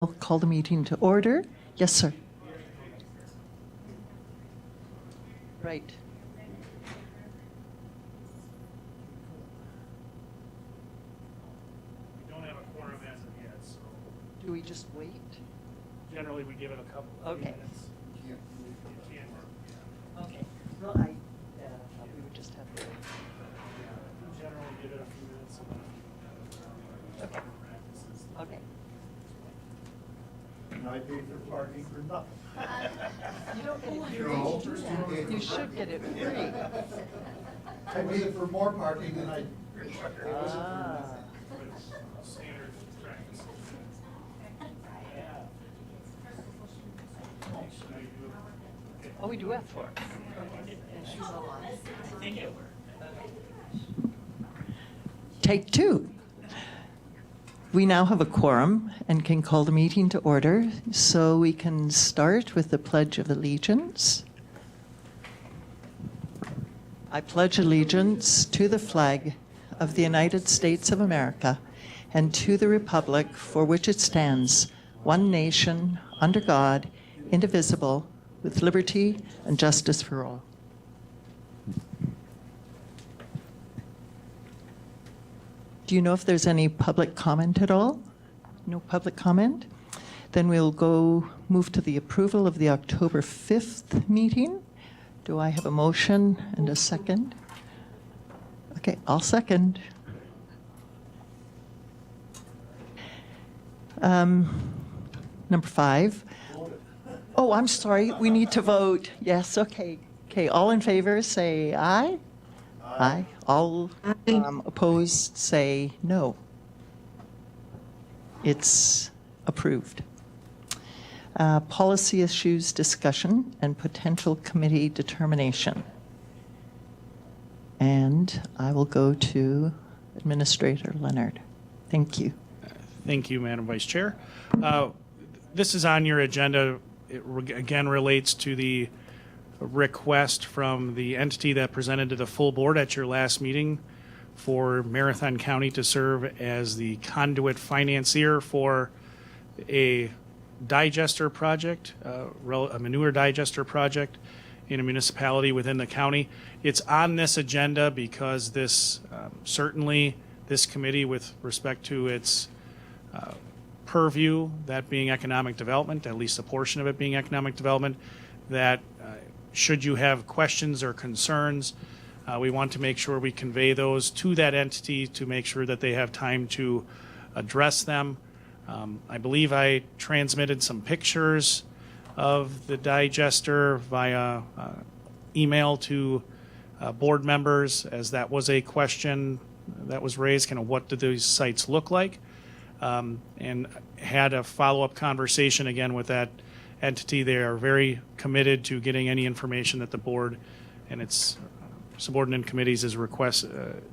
I'll call the meeting to order. Yes, sir. Right. We don't have a quorum as of yet, so Do we just wait? generally we give it a couple of Okay. minutes. It can work, yeah. Okay. Well, I thought we would just have. We generally give it a few minutes and then Okay. practices. Okay. And I paid for parking for nothing. You don't get it You free. know, You should get it free. I paid for more parking than I. Ah. Standard practice. Oh, we do have four. Take two. We now have a quorum and can call the meeting to order, so we can start with the Pledge of Allegiance. I pledge allegiance to the flag of the United States of America and to the republic for which it stands, one nation, under God, indivisible, with liberty and justice for all. Do you know if there's any public comment at all? No public comment? Then we'll move to the approval of the October 5th meeting. Do I have a motion and a second? Okay, I'll second. Number 5. Oh, I'm sorry, we need to vote. Yes, okay. Okay, all in favor, say aye. Aye. All opposed, say no. It's approved. Policy issues discussion and potential committee determination. And I will go to Administrator Leonard. Thank you. Thank you, Madam Vice Chair. This is on your agenda. It again relates to the request from the entity that presented to the full board at your last meeting for Marathon County to serve as the conduit financier for a digester project, a manure digester project in a municipality within the county. It's on this agenda because this certainly this committee, with respect to its purview, that being economic development, at least a portion of it being economic development, that should you have questions or concerns, we want to make sure we convey those to that entity to make sure that they have time to address them. I believe I transmitted some pictures of the digester via email to board members, as that was a question that was raised, kind of what do these sites look like, and had a follow-up conversation again with that entity. They are very committed to getting any information that the board and its subordinate committees is requesting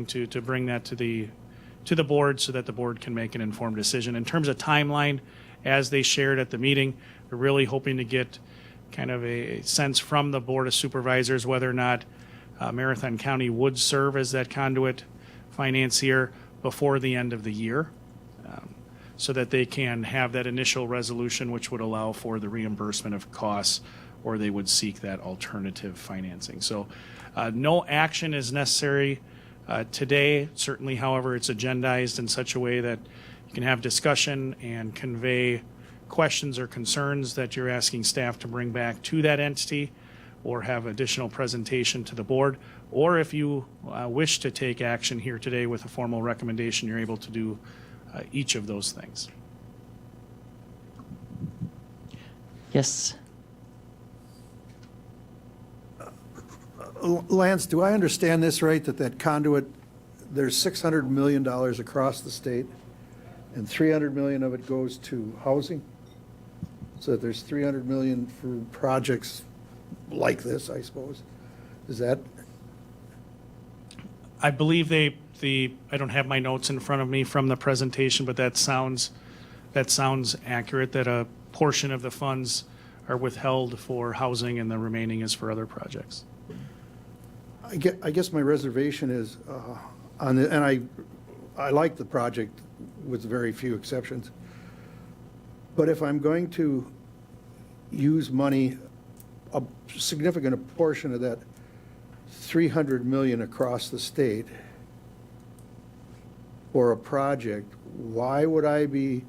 to bring that to the board so that the board can make an informed decision. In terms of timeline, as they shared at the meeting, we're really hoping to get kind of a sense from the Board of Supervisors whether or not Marathon County would serve as that conduit financier before the end of the year, so that they can have that initial resolution which would allow for the reimbursement of costs, or they would seek that alternative financing. So no action is necessary today. Certainly, however, it's agendized in such a way that you can have discussion and convey questions or concerns that you're asking staff to bring back to that entity, or have additional presentation to the board. Or if you wish to take action here today with a formal recommendation, you're able to do each of those things. Yes. Lance, do I understand this right, that conduit, there's $600 million across the state, and $300 million of it goes to housing? So that there's $300 million for projects like this, I suppose? Is that? I believe I don't have my notes in front of me from the presentation, but that sounds accurate, that a portion of the funds are withheld for housing and the remaining is for other projects. I guess my reservation is on the, and I like the project with very few exceptions. But if I'm going to use money, a significant portion of that 300 million across the state for a project, why would I be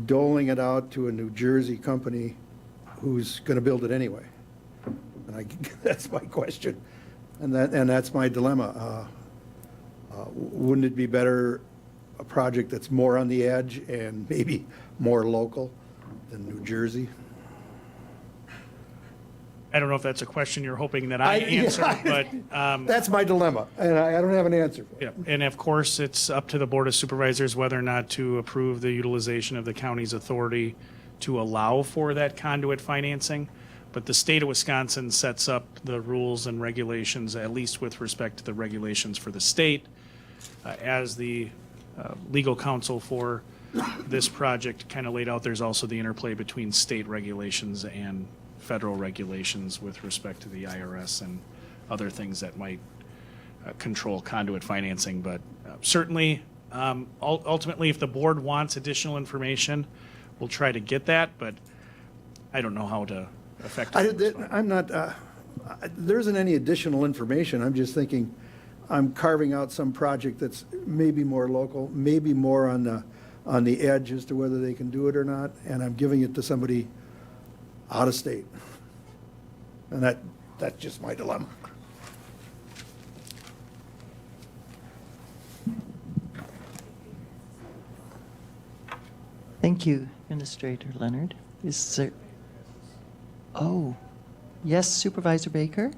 doling it out to a New Jersey company who's going to build it anyway? And that's my question, and that's my dilemma. Wouldn't it be better a project that's more on the edge and maybe more local than New Jersey? I don't know if that's a question you're hoping that I answer, but That's my dilemma, and I don't have an answer for it. yeah. And of course, it's up to the Board of Supervisors whether or not to approve the utilization of the county's authority to allow for that conduit financing. But the state of Wisconsin sets up the rules and regulations, at least with respect to the regulations for the state. As the legal counsel for this project kind of laid out, there's also the interplay between state regulations and federal regulations with respect to the IRS and other things that might control conduit financing. But certainly, ultimately, if the board wants additional information, we'll try to get that, but I don't know how to effectively respond. I'm not, there isn't any additional information. I'm just thinking, I'm carving out some project that's maybe more local, maybe more on the edge as to whether they can do it or not, and I'm giving it to somebody out of state. And that's just my dilemma. Thank you, Administrator Leonard. Is there, oh, yes, Supervisor Baker?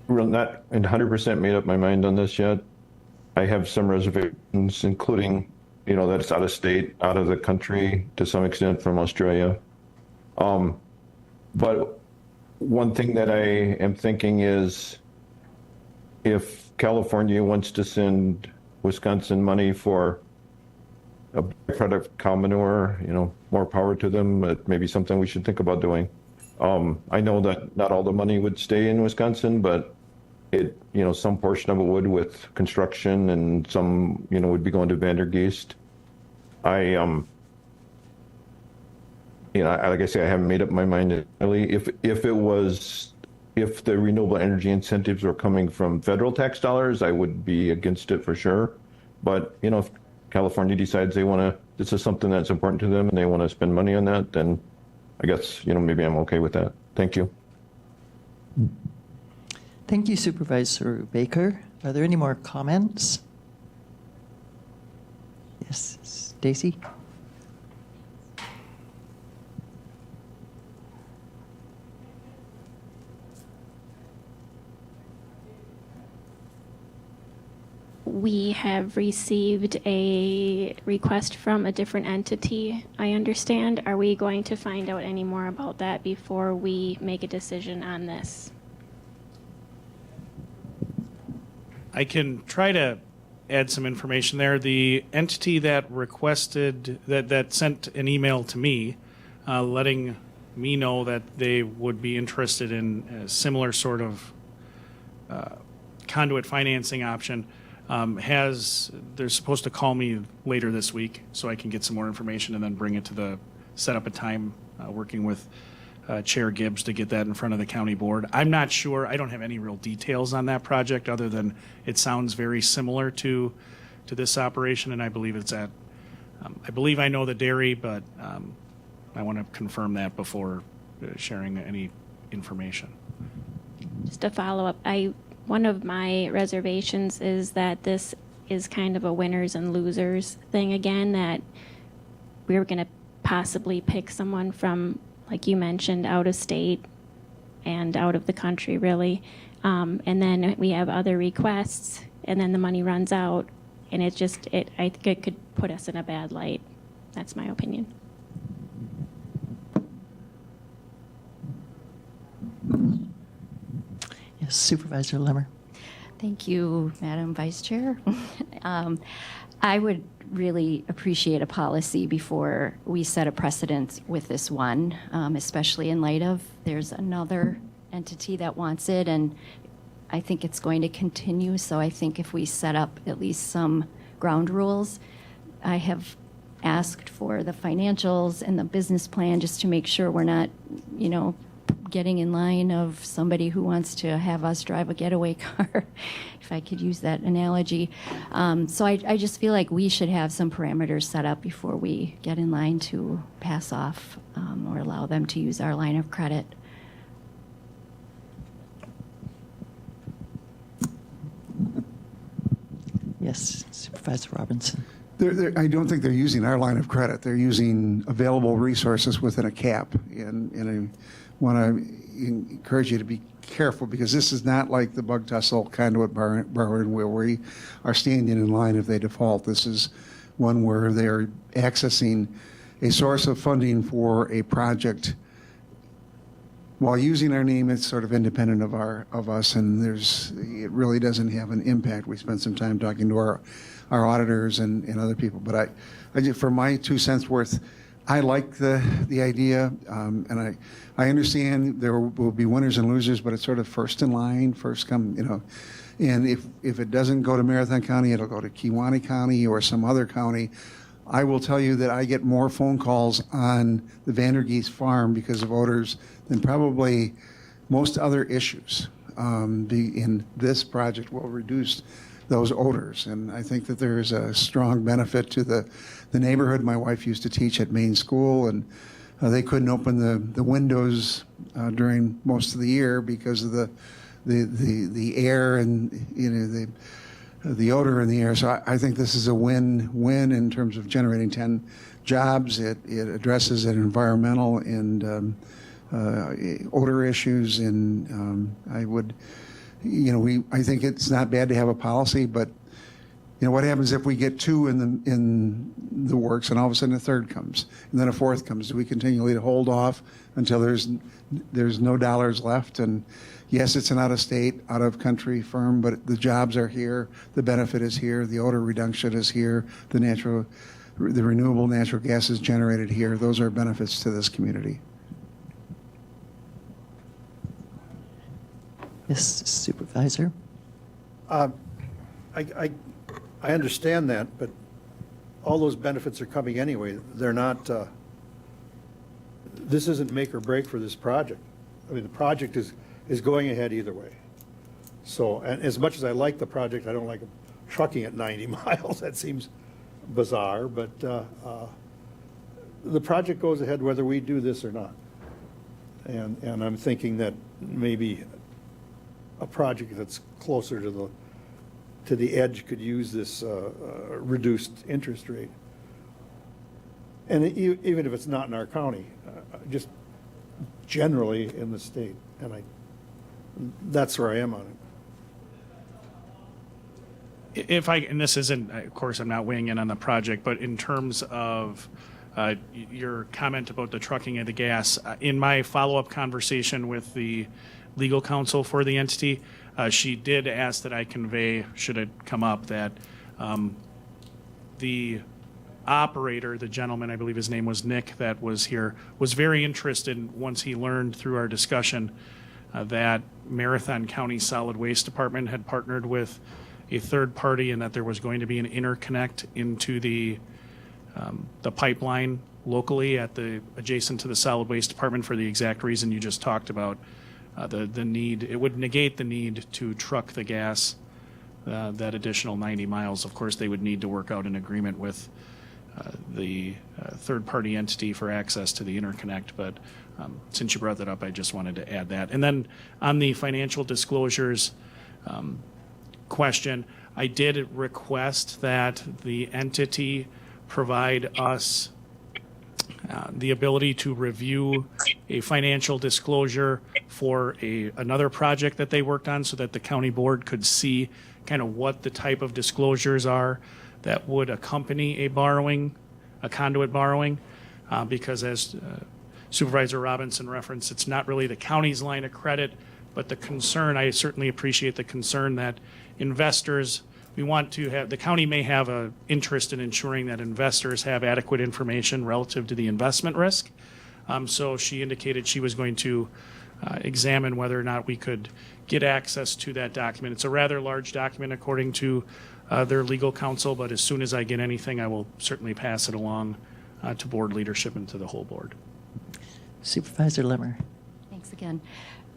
Well, not 100% made up my mind on this yet. I have some reservations, including, that it's out of state, out of the country to some extent from Australia. But one thing that I am thinking is if California wants to send Wisconsin money for a byproduct of cow manure, more power to them. It may be something we should think about doing. I know that not all the money would stay in Wisconsin, but some portion of it would with construction, and some, would be going to Vandergeest. Like I say, I haven't made up my mind really. If the renewable energy incentives were coming from federal tax dollars, I would be against it for sure. But, if California decides this is something that's important to them and they want to spend money on that, then I guess, maybe I'm okay with that. Thank you. Thank you, Supervisor Baker. Are there any more comments? Yes, Stacy? We have received a request from a different entity, I understand. Are we going to find out any more about that before we make a decision on this? I can try to add some information there. The entity that requested, that sent an email to me, letting me know that they would be interested in a similar sort of conduit financing option, they're supposed to call me later this week so I can get some more information and then bring it to set up a time working with Chair Gibbs to get that in front of the county board. I'm not sure. I don't have any real details on that project other than it sounds very similar to this operation, and I believe it's at, I believe I know the dairy, but I want to confirm that before sharing any information. Just to follow up, one of my reservations is that this is kind of a winners and losers thing again, that we're going to possibly pick someone from, like you mentioned, out of state and out of the country, really. And then we have other requests, and then the money runs out, and I think it could put us in a bad light. That's my opinion. Yes, Supervisor Lemmer. Thank you, Madam Vice Chair. I would really appreciate a policy before we set a precedent with this one, especially in light of there's another entity that wants it, and I think it's going to continue. So I think if we set up at least some ground rules, I have asked for the financials and the business plan just to make sure we're not, getting in line of somebody who wants to have us drive a getaway car, if I could use that analogy. So I just feel like we should have some parameters set up before we get in line to pass off or allow them to use our line of credit. Yes, Supervisor Robinson. I don't think they're using our line of credit. They're using available resources within a cap. And I want to encourage you to be careful, because this is not like the Bug Tussle conduit borrowing where we are standing in line if they default. This is one where they're accessing a source of funding for a project while using our name. It's sort of independent of us, and it really doesn't have an impact. We spent some time talking to our auditors and other people, but I just, for my 2 cents worth, I like the idea, and I understand there will be winners and losers, but it's sort of first in line, first come, and if it doesn't go to Marathon County, it'll go to Kewaunee County or some other county. I will tell you that I get more phone calls on the Vandergeest farm because of odors than probably most other issues. In this project will reduce those odors, and I think that there is a strong benefit to the neighborhood. My wife used to teach at Maine School, and they couldn't open the windows during most of the year because of the air and the odor in the air. So I think this is a win-win in terms of generating 10 jobs. It addresses an environmental and odor issues, and I would, I think it's not bad to have a policy, but what happens if we get 2 in the works, and all of a sudden a third comes, and then a fourth comes? Do we continually hold off until there's no dollars left? And yes, it's an out-of-state, out-of-country firm, but the jobs are here, the benefit is here, the odor reduction is here, the renewable natural gas is generated here. Those are benefits to this community. Yes, Supervisor. I understand that, but all those benefits are coming anyway. They're not, this isn't make or break for this project. I mean, the project is going ahead either way. So, and as much as I like the project, I don't like trucking at 90 miles. That seems bizarre, but the project goes ahead whether we do this or not. And I'm thinking that maybe a project that's closer to the edge could use this reduced interest rate. And even if it's not in our county, just generally in the state. And that's where I am on it. And this isn't, of course, I'm not weighing in on the project, but in terms of your comment about the trucking of the gas, in my follow-up conversation with the legal counsel for the entity, she did ask that I convey, should it come up, that the operator, the gentleman, I believe his name was Nick, that was here, was very interested once he learned through our discussion that Marathon County Solid Waste Department had partnered with a third party and that there was going to be an interconnect into the pipeline locally adjacent to the Solid Waste Department for the exact reason you just talked about. The need, it would negate the need to truck the gas that additional 90 miles. Of course, they would need to work out an agreement with the third-party entity for access to the interconnect, but since you brought that up, I just wanted to add that. And then on the financial disclosures question, I did request that the entity provide us the ability to review a financial disclosure for another project that they worked on so that the county board could see kind of what the type of disclosures are that would accompany a conduit borrowing, because as Supervisor Robinson referenced, it's not really the county's line of credit, but the concern, I certainly appreciate the concern that investors, we want to have, the county may have an interest in ensuring that investors have adequate information relative to the investment risk. So she indicated she was going to examine whether or not we could get access to that document. It's a rather large document according to their legal counsel, but as soon as I get anything, I will certainly pass it along to board leadership and to the whole board. Supervisor Limmer. Thanks again.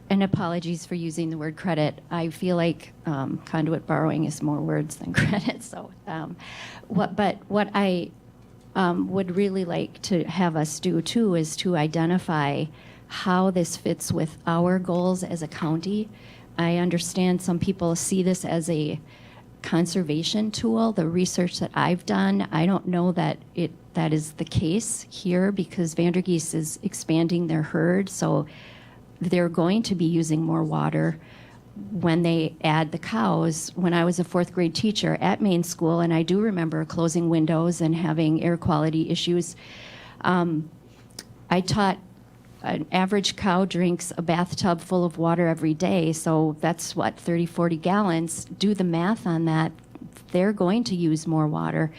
And apologies for using the word credit. I feel like conduit borrowing is more words than credit. So, what I would really like to have us do too is to identify how this fits with our goals as a county. I understand some people see this as a conservation tool. The research that I've done, I don't know that that is the case here, because Vandergeest is expanding their herd, so they're going to be using more water when they add the cows. When I was a fourth grade teacher at Main School, and I do remember closing windows and having air quality issues, I taught an average cow drinks a bathtub full of water every day, so that's what, 30, 40 gallons. Do the math on that. They're going to use more water.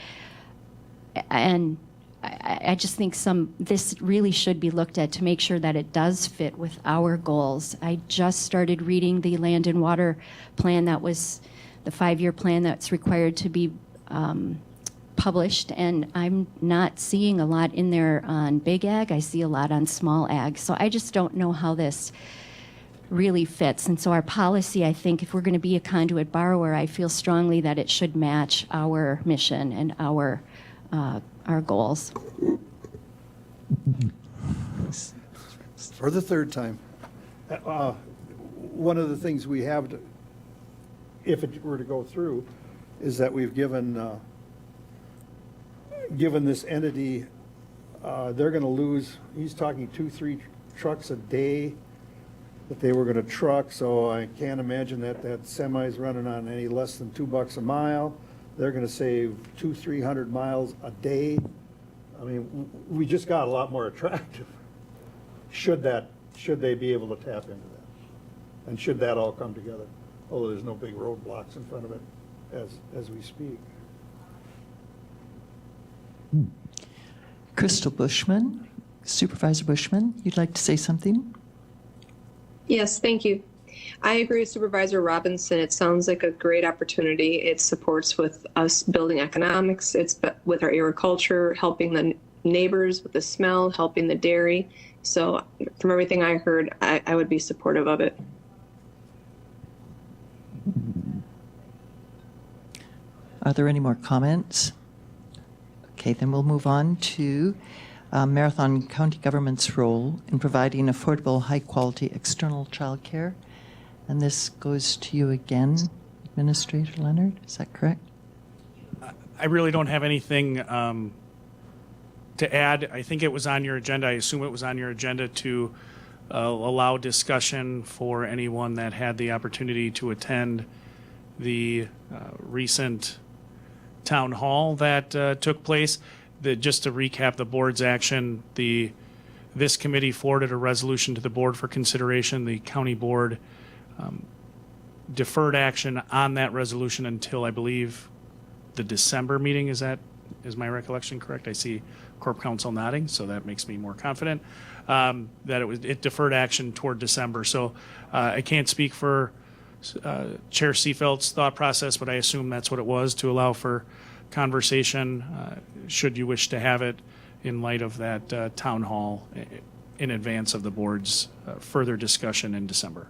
And I just think this really should be looked at to make sure that it does fit with our goals. I just started reading the land and water plan, that was the 5-year plan that's required to be published, and I'm not seeing a lot in there on big ag. I see a lot on small ag. So I just don't know how this really fits. And so our policy, I think, if we're going to be a conduit borrower, I feel strongly that it should match our mission and our goals. For the third time, one of the things we have to, if it were to go through, is that we've given this entity, they're going to lose, he's talking 2-3 trucks a day that they were going to truck, so I can't imagine that semi's running on any less than $2 a mile. They're going to save 200-300 miles a day. I mean, we just got a lot more attractive. Should they be able to tap into that? And should that all come together? Although there's no big roadblocks in front of it as we speak. Crystal Bushman, Supervisor Bushman, you'd like to say something? Yes, thank you. I agree with Supervisor Robinson. It sounds like a great opportunity. It supports with us building economics. It's with our agriculture, helping the neighbors with the smell, helping the dairy. So from everything I heard, I would be supportive of it. Are there any more comments? Okay, then we'll move on to Marathon County Government's role in providing affordable, high-quality external childcare. And this goes to you again, Administrator Leonard, is that correct? I really don't have anything to add. I think it was on your agenda. I assume it was on your agenda to allow discussion for anyone that had the opportunity to attend the recent town hall that took place. Just to recap the board's action, this committee forwarded a resolution to the board for consideration. The county board deferred action on that resolution until, I believe, the December meeting. Is my recollection correct? I see Corp Counsel nodding, so that makes me more confident that it deferred action toward December. So I can't speak for Chair Seefeld's thought process, but I assume that's what it was, to allow for conversation should you wish to have it in light of that town hall in advance of the board's further discussion in December.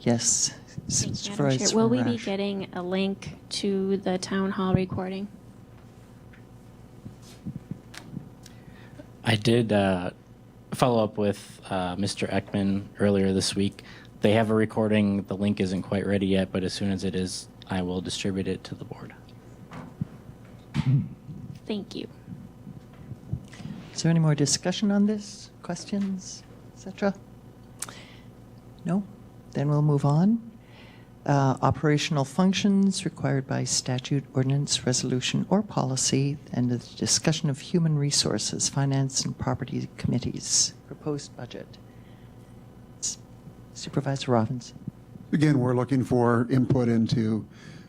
Yes. Thanks, Madam Chair. Will we be getting a link to the town hall recording? I did follow up with Mr. Ekman earlier this week. They have a recording. The link isn't quite ready yet, but as soon as it is, I will distribute it to the board. Thank you. Is there any more discussion on this? Questions, etc.? No? Then we'll move on. Operational functions required by statute, ordinance, resolution, or policy, and the discussion of human resources, finance, and property committees. Proposed budget. Supervisor Robinson. Again, we're looking for input into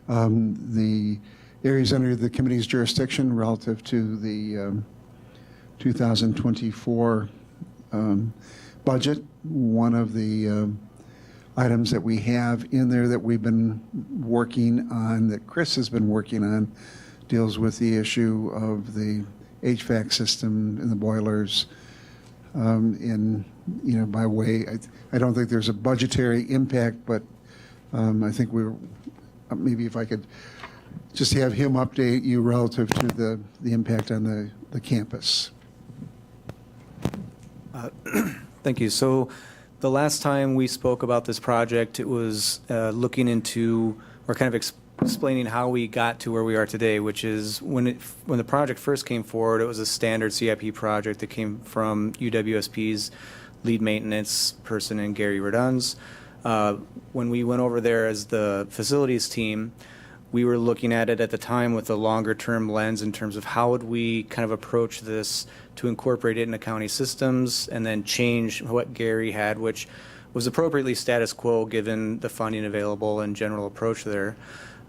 the areas under the committee's jurisdiction relative to the 2024 budget. One of the items that we have in there that we've been working on, that Chris has been working on, deals with the issue of the HVAC system and the boilers. By way, I don't think there's a budgetary impact, but I think maybe if I could just have him update you relative to the impact on the campus. Thank you. So the last time we spoke about this project, it was looking into, or kind of explaining how we got to where we are today, which is when the project first came forward, it was a standard CIP project that came from UWSP's lead maintenance person in Gary Redunz. When we went over there as the facilities team, we were looking at it at the time with a longer-term lens in terms of how would we kind of approach this to incorporate it into county systems and then change what Gary had, which was appropriately status quo given the funding available and general approach there.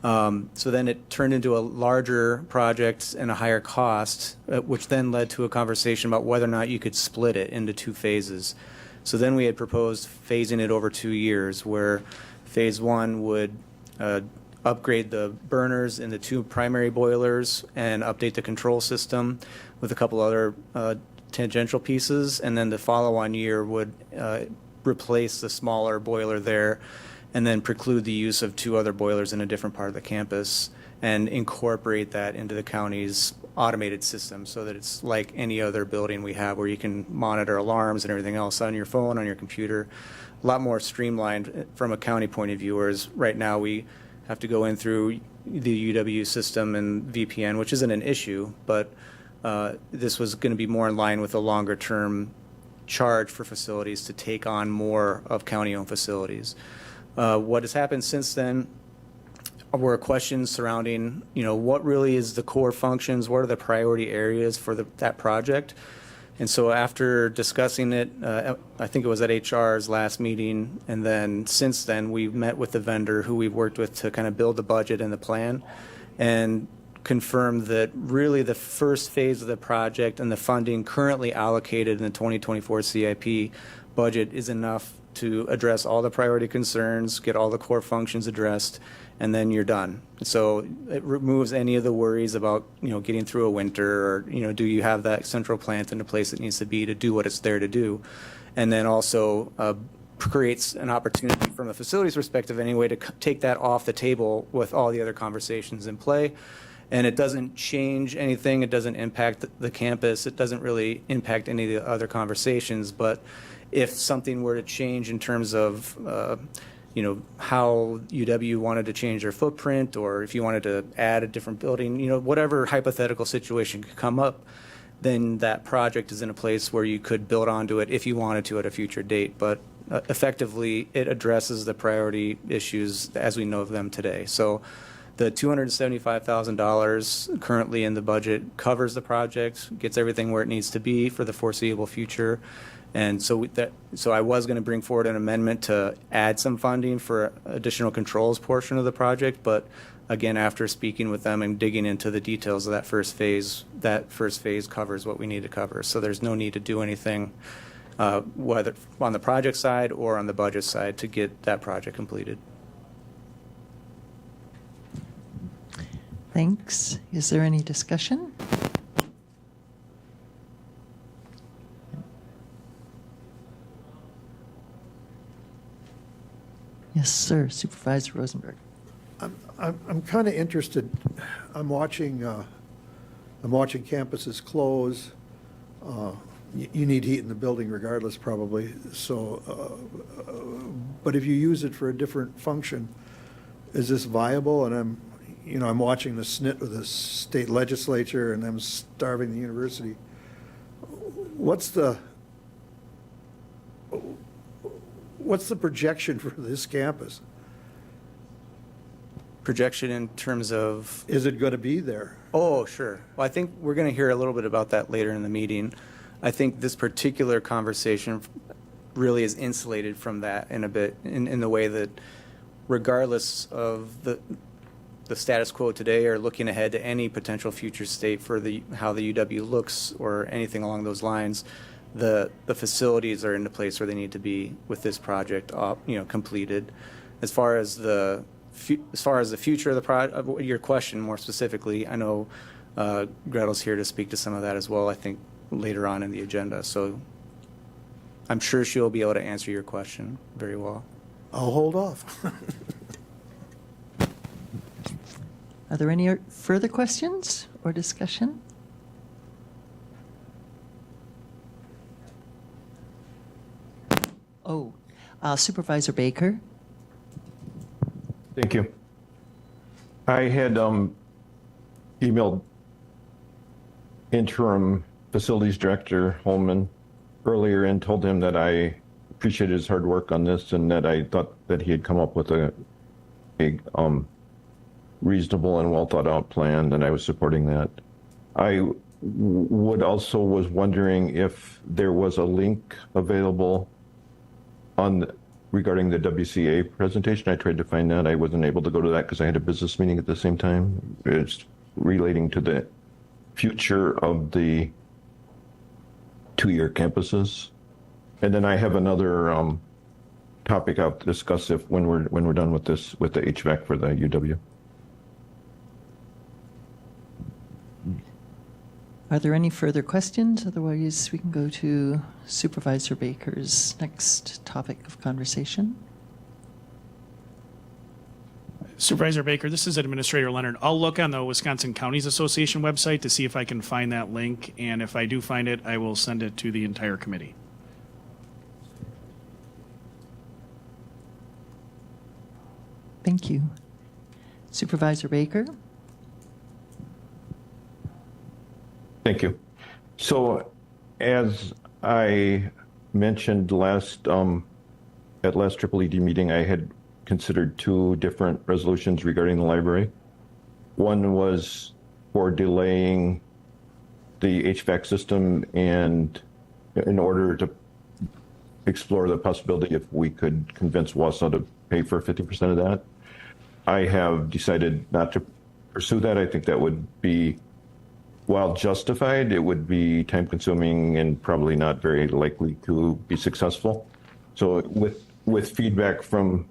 So then it turned into a larger project and a higher cost, which then led to a conversation about whether or not you could split it into 2 phases. So then we had proposed phasing it over 2 years, where phase 1 would upgrade the burners in the 2 primary boilers and update the control system with a couple other tangential pieces, and then the follow-on year would replace the smaller boiler there and then preclude the use of 2 other boilers in a different part of the campus and incorporate that into the county's automated system so that it's like any other building we have where you can monitor alarms and everything else on your phone, on your computer. A lot more streamlined from a county point of view, whereas right now we have to go in through the UW system and VPN, which isn't an issue, but this was going to be more in line with a longer-term charge for facilities to take on more of county-owned facilities. What has happened since then were questions surrounding, what really is the core functions, what are the priority areas for that project? And so after discussing it, I think it was at HR's last meeting, and then since then we've met with the vendor who we've worked with to kind of build the budget and the plan, and confirmed that really the first phase of the project and the funding currently allocated in the 2024 CIP budget is enough to address all the priority concerns, get all the core functions addressed, and then you're done. So it removes any of the worries about, getting through a winter, or, do you have that central plant in the place it needs to be to do what it's there to do? And then also creates an opportunity from a facilities perspective anyway to take that off the table with all the other conversations in play. And it doesn't change anything. It doesn't impact the campus. It doesn't really impact any of the other conversations. But if something were to change in terms of, how UW wanted to change their footprint, or if you wanted to add a different building, whatever hypothetical situation could come up, then that project is in a place where you could build onto it if you wanted to at a future date. But effectively, it addresses the priority issues as we know of them today. So the $275,000 currently in the budget covers the project, gets everything where it needs to be for the foreseeable future. And so I was going to bring forward an amendment to add some funding for additional controls portion of the project, but again, after speaking with them and digging into the details of that first phase covers what we need to cover. So there's no need to do anything, whether on the project side or on the budget side, to get that project completed. Thanks. Is there any discussion? Yes, sir. Supervisor Rosenberg. I'm kind of interested. I'm watching campuses close. You need heat in the building regardless, probably. So, but if you use it for a different function, is this viable? And I'm watching the SNIT with the state legislature, and I'm starving the university. What's the projection for this campus? Projection in terms of? Is it going to be there? Oh, sure. Well, I think we're going to hear a little bit about that later in the meeting. I think this particular conversation really is insulated from that in a bit, in the way that regardless of the status quo today or looking ahead to any potential future state for how the UW looks or anything along those lines, the facilities are in the place where they need to be with this project, completed. As far as the future of the your question more specifically, I know Gretel's here to speak to some of that as well. I think later on in the agenda, so I'm sure she'll be able to answer your question very well. I'll hold off. Are there any further questions or discussion? Oh, Supervisor Baker. Thank you. I had emailed interim facilities director Holman earlier and told him that I appreciated his hard work on this and that I thought that he had come up with a reasonable and well thought out plan, and I was supporting that. I was wondering if there was a link available regarding the WCA presentation. I tried to find that. I wasn't able to go to that because I had a business meeting at the same time. It's relating to the future of the two-year campuses. And then I have another topic I'll discuss when we're done with this, with the HVAC for the UW. Are there any further questions? Otherwise, we can go to Supervisor Baker's next topic of conversation. Supervisor Baker, this is Administrator Leonard. I'll look on the Wisconsin Counties Association website to see if I can find that link, and if I do find it, I will send it to the entire committee. Thank you. Supervisor Baker? Thank you. So, as I mentioned at last EED meeting, I had considered two different resolutions regarding the library. One was for delaying the HVAC system and in order to explore the possibility if we could convince Wausau to pay for 50% of that. I have decided not to pursue that. I think that would be, while justified, it would be time consuming and probably not very likely to be successful. So with feedback from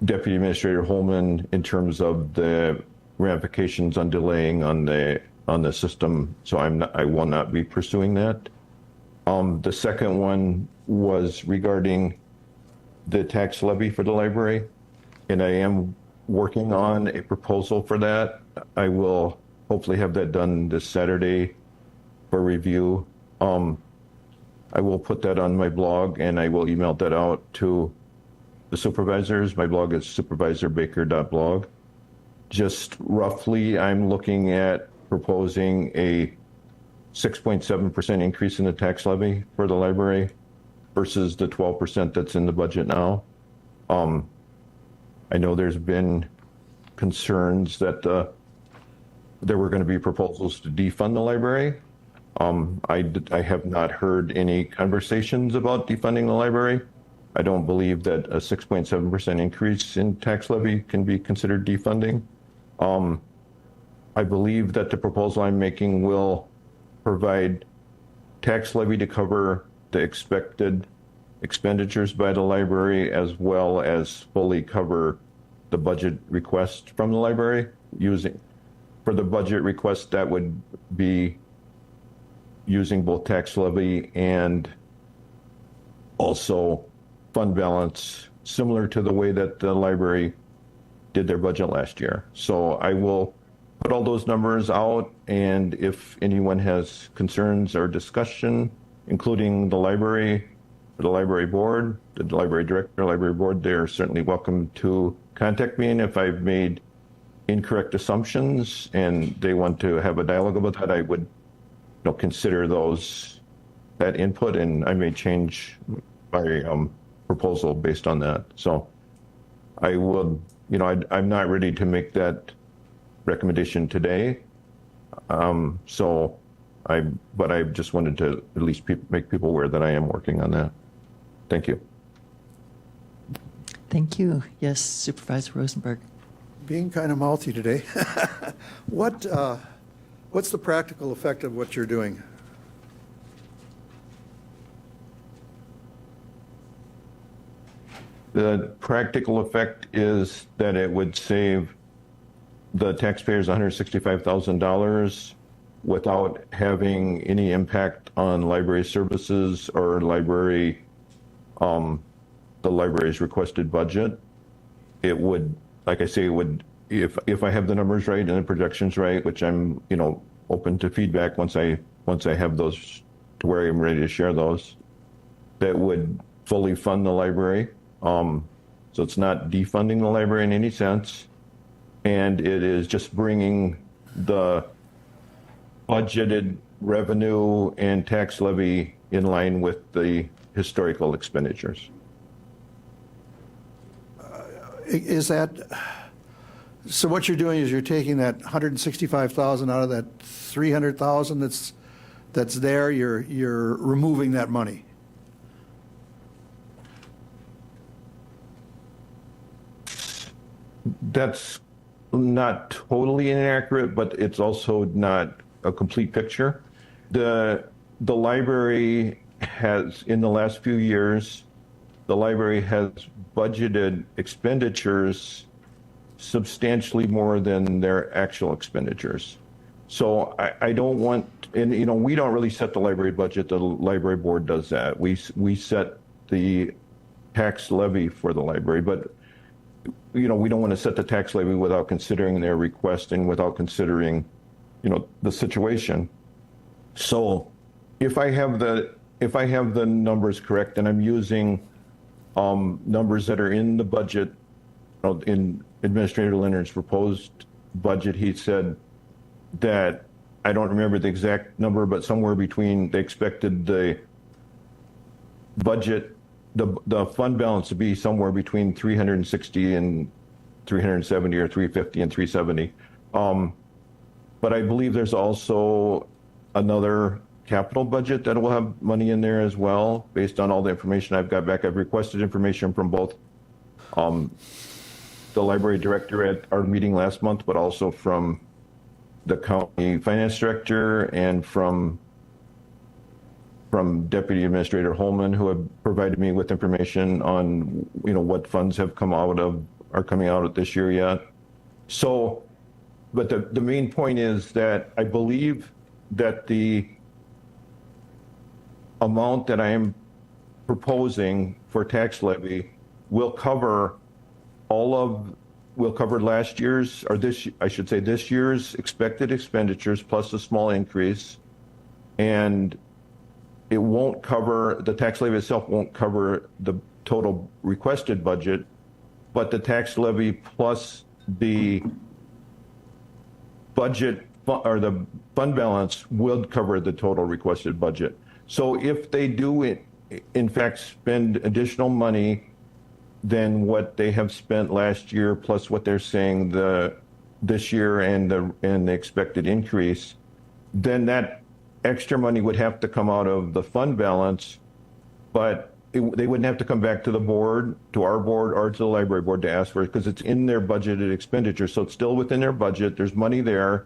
Deputy Administrator Holman in terms of the ramifications on delaying on the system, so I will not be pursuing that. The second one was regarding the tax levy for the library, and I am working on a proposal for that. I will hopefully have that done this Saturday for review. I will put that on my blog and I will email that out to the supervisors. My blog is supervisorbaker.blog. Just roughly, I'm looking at proposing a 6.7% increase in the tax levy for the library versus the 12% that's in the budget now. I know there's been concerns that there were going to be proposals to defund the library. I have not heard any conversations about defunding the library. I don't believe that a 6.7% increase in tax levy can be considered defunding. I believe that the proposal I'm making will provide tax levy to cover the expected expenditures by the library, as well as fully cover the budget request from the library. For the budget request, that would be using both tax levy and also fund balance, similar to the way that the library did their budget last year. So I will put all those numbers out, and if anyone has concerns or discussion, including the library, the library board, the library director, library board, they're certainly welcome to contact me. And if I've made incorrect assumptions and they want to have a dialogue about that, I would consider that input, and I may change my proposal based on that. So I will, I'm not ready to make that recommendation today. But I just wanted to at least make people aware that I am working on that. Thank you. Thank you. Yes, Supervisor Rosenberg. being kind of mouthy today. What's the practical effect of what you're doing? The practical effect is that it would save the taxpayers $165,000 without having any impact on library services or the library's requested budget. It would, like I say, it would, if I have the numbers right and the projections right, which I'm, open to feedback once I have those to where I'm ready to share those, that would fully fund the library. So it's not defunding the library in any sense. And it is just bringing the budgeted revenue and tax levy in line with the historical expenditures. Is that, so what you're doing is you're taking that 165,000 out of that 300,000 that's there, you're removing that money? That's not totally inaccurate, but it's also not a complete picture. The library has, in the last few years, the library has budgeted expenditures substantially more than their actual expenditures. So I don't want, and we don't really set the library budget. The library board does that. We set the tax levy for the library, but we don't want to set the tax levy without considering their request and without considering, the situation. So if I have the numbers correct, and I'm using numbers that are in the budget, in Administrator Leonard's proposed budget, he said that, I don't remember the exact number, but somewhere between, they expected the budget, the fund balance to be somewhere between 360 and 370 or 350 and 370. But I believe there's also another capital budget that will have money in there as well, based on all the information I've got back. I've requested information from both the library director at our meeting last month, but also from the county finance director and from Deputy Administrator Holman, who have provided me with information on, what funds are coming out of this year yet. So, but the main point is that I believe that the amount that I am proposing for tax levy will cover last year's, or this year's expected expenditures plus a small increase. And it won't cover, the tax levy itself won't cover the total requested budget, but the tax levy plus the budget or the fund balance will cover the total requested budget. So if they do, in fact, spend additional money than what they have spent last year, plus what they're saying this year and the expected increase, then that extra money would have to come out of the fund balance, but they wouldn't have to come back to the board, to our board, or to the library board to ask for it, because it's in their budgeted expenditure. So it's still within their budget. There's money there.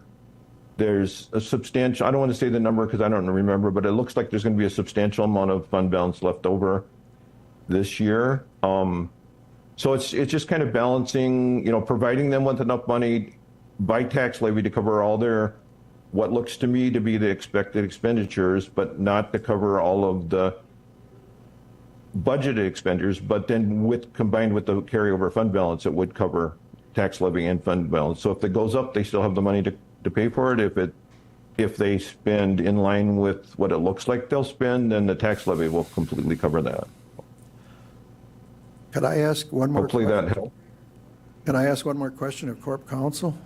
There's a substantial, I don't want to say the number because I don't remember, but it looks like there's going to be a substantial amount of fund balance left over this year. So it's just kind of balancing, providing them with enough money by tax levy to cover all their, what looks to me to be the expected expenditures, but not to cover all of the budgeted expenditures. But then combined with the carryover fund balance, it would cover tax levy and fund balance. So if it goes up, they still have the money to pay for it. If they spend in line with what it looks like they'll spend, then the tax levy will completely cover that. Could I ask one more Hopefully question? that helps. Can I ask one more question of Corp Counsel?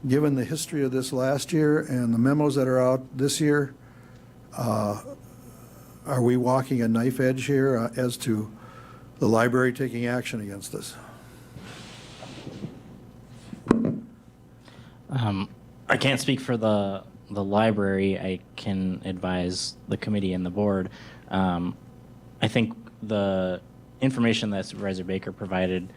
Given the history of this last year and the memos that are out this year, are we walking a knife edge here as to the library taking action against this? I can't speak for the library. I can advise the committee and the board. I think the information that Supervisor Baker provided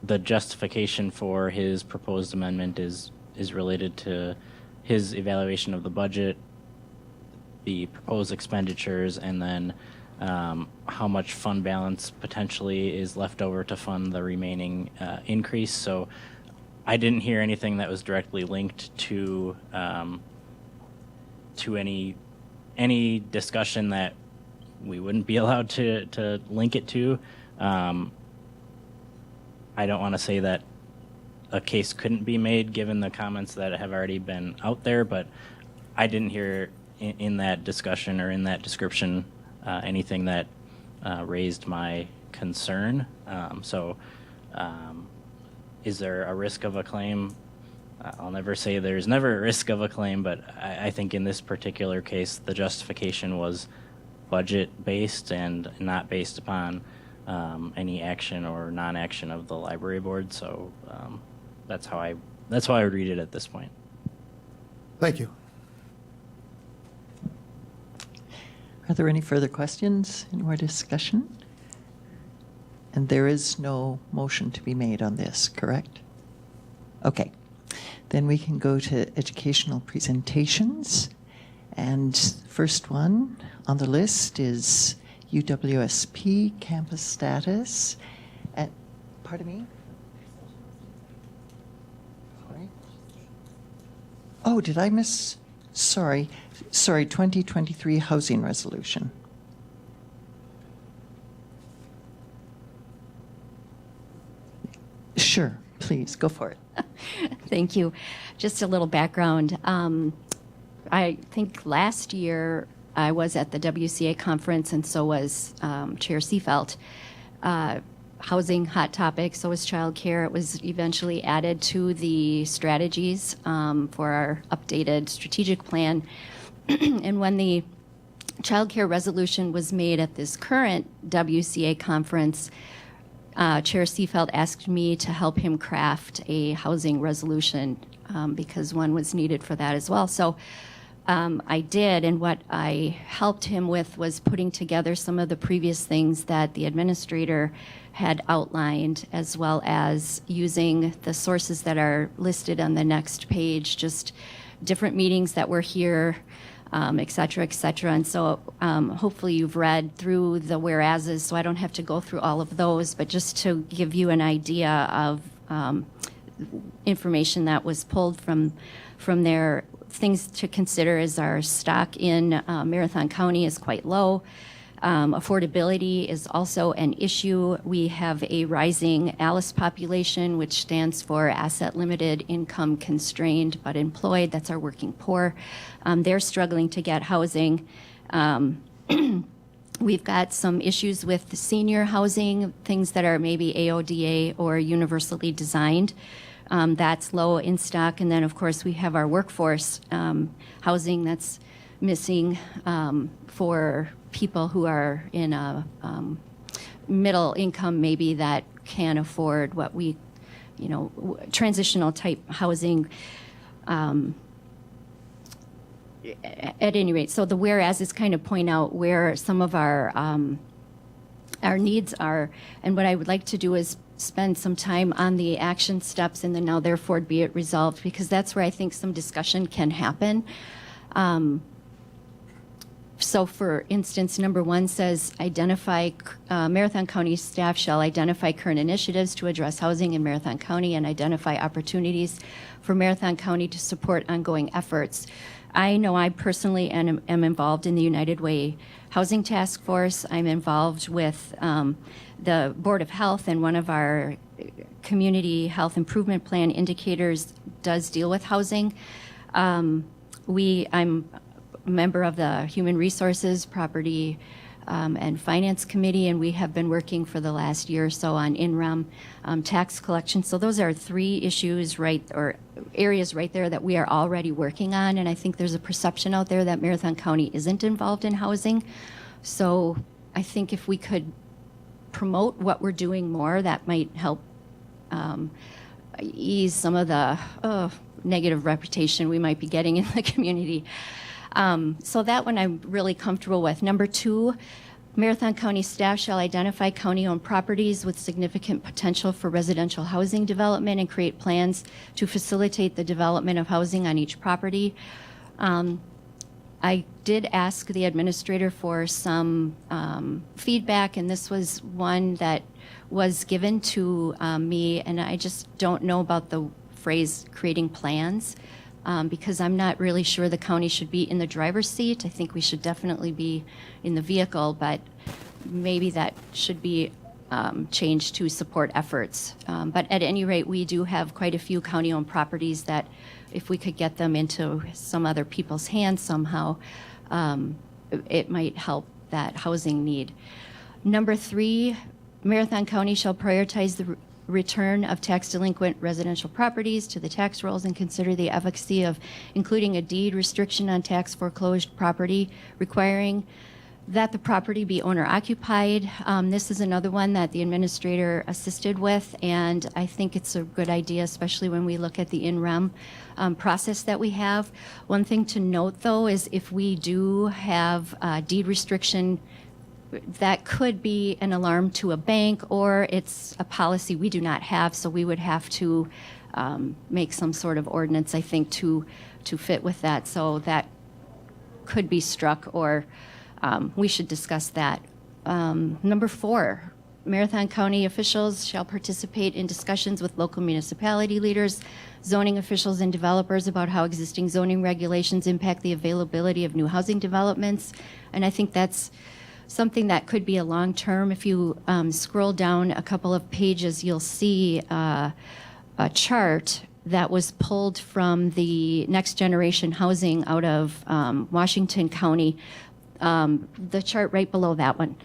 the justification for his proposed amendment is related to his evaluation of the budget, the proposed expenditures, and then how much fund balance potentially is left over to fund the remaining increase. So I didn't hear anything that was directly linked to any discussion that we wouldn't be allowed to link it to. I don't want to say that a case couldn't be made given the comments that have already been out there, but I didn't hear in that discussion or in that description anything that raised my concern. Is there a risk of a claim? I'll never say there's never a risk of a claim, but I think in this particular case, the justification was budget-based and not based upon any action or non-action of the library board. So that's how I would read it at this point. Thank you. Are there any further questions or discussion? And there is no motion to be made on this, correct? Okay. Then we can go to educational presentations. And first one on the list is UWSP campus status. Pardon me? Sorry. Oh, did I miss? Sorry, 2023 housing resolution. Sure, please, go for it. Thank you. Just a little background. I think last year I was at the WCA conference, and so was Chair Seefeld. Housing, hot topic, so was childcare. It was eventually added to the strategies for our updated strategic plan. And when the childcare resolution was made at this current WCA conference, Chair Seefeld asked me to help him craft a housing resolution because one was needed for that as well. So I did, and what I helped him with was putting together some of the previous things that the administrator had outlined, as well as using the sources that are listed on the next page, just different meetings that were here, et cetera, et cetera. And so hopefully you've read through the whereases, so I don't have to go through all of those, but just to give you an idea of information that was pulled from there. Things to consider is our stock in Marathon County is quite low. Affordability is also an issue. We have a rising ALICE population, which stands for Asset Limited, Income Constrained, but Employed. That's our working poor. They're struggling to get housing. We've got some issues with the senior housing, things that are maybe AODA or universally designed. That's low in stock. And then, of course, we have our workforce housing that's missing for people who are in a middle income, maybe, that can afford what we, transitional type housing. At any rate, so the whereas kind of point out where some of our needs are, and what I would like to do is spend some time on the action steps and the now therefore be it resolved, because that's where I think some discussion can happen. So for instance, number 1 says identify, Marathon County staff shall identify current initiatives to address housing in Marathon County and identify opportunities for Marathon County to support ongoing efforts. I know I personally am involved in the United Way Housing Task Force. I'm involved with the Board of Health, and one of our community health improvement plan indicators does deal with housing. I'm a member of the Human Resources, Property, and Finance Committee, and we have been working for the last year or so on in-rem tax collection. So those are 3 issues, or areas right there that we are already working on, and I think there's a perception out there that Marathon County isn't involved in housing. So I think if we could promote what we're doing more, that might help ease some of the negative reputation we might be getting in the community. So that one I'm really comfortable with. Number 2, Marathon County staff shall identify county-owned properties with significant potential for residential housing development and create plans to facilitate the development of housing on each property. I did ask the administrator for some feedback, and this was one that was given to me, and I just don't know about the phrase creating plans. Because I'm not really sure the county should be in the driver's seat. I think we should definitely be in the vehicle, but maybe that should be changed to support efforts. But at any rate, we do have quite a few county-owned properties that if we could get them into some other people's hands somehow, it might help that housing need. Number 3, Marathon County shall prioritize the return of tax delinquent residential properties to the tax rolls and consider the efficacy of including a deed restriction on tax foreclosed property requiring that the property be owner occupied. This is another one that the administrator assisted with, and I think it's a good idea, especially when we look at the in-rem process that we have. One thing to note, though, is if we do have a deed restriction, that could be an alarm to a bank, or it's a policy we do not have, so we would have to make some sort of ordinance, I think, to fit with that. So that could be struck, or we should discuss that. Number 4, Marathon County officials shall participate in discussions with local municipality leaders, zoning officials, and developers about how existing zoning regulations impact the availability of new housing developments. And I think that's something that could be a long term. If you scroll down a couple of pages, you'll see a chart that was pulled from the Next Generation Housing out of Washington County. The chart right below that one.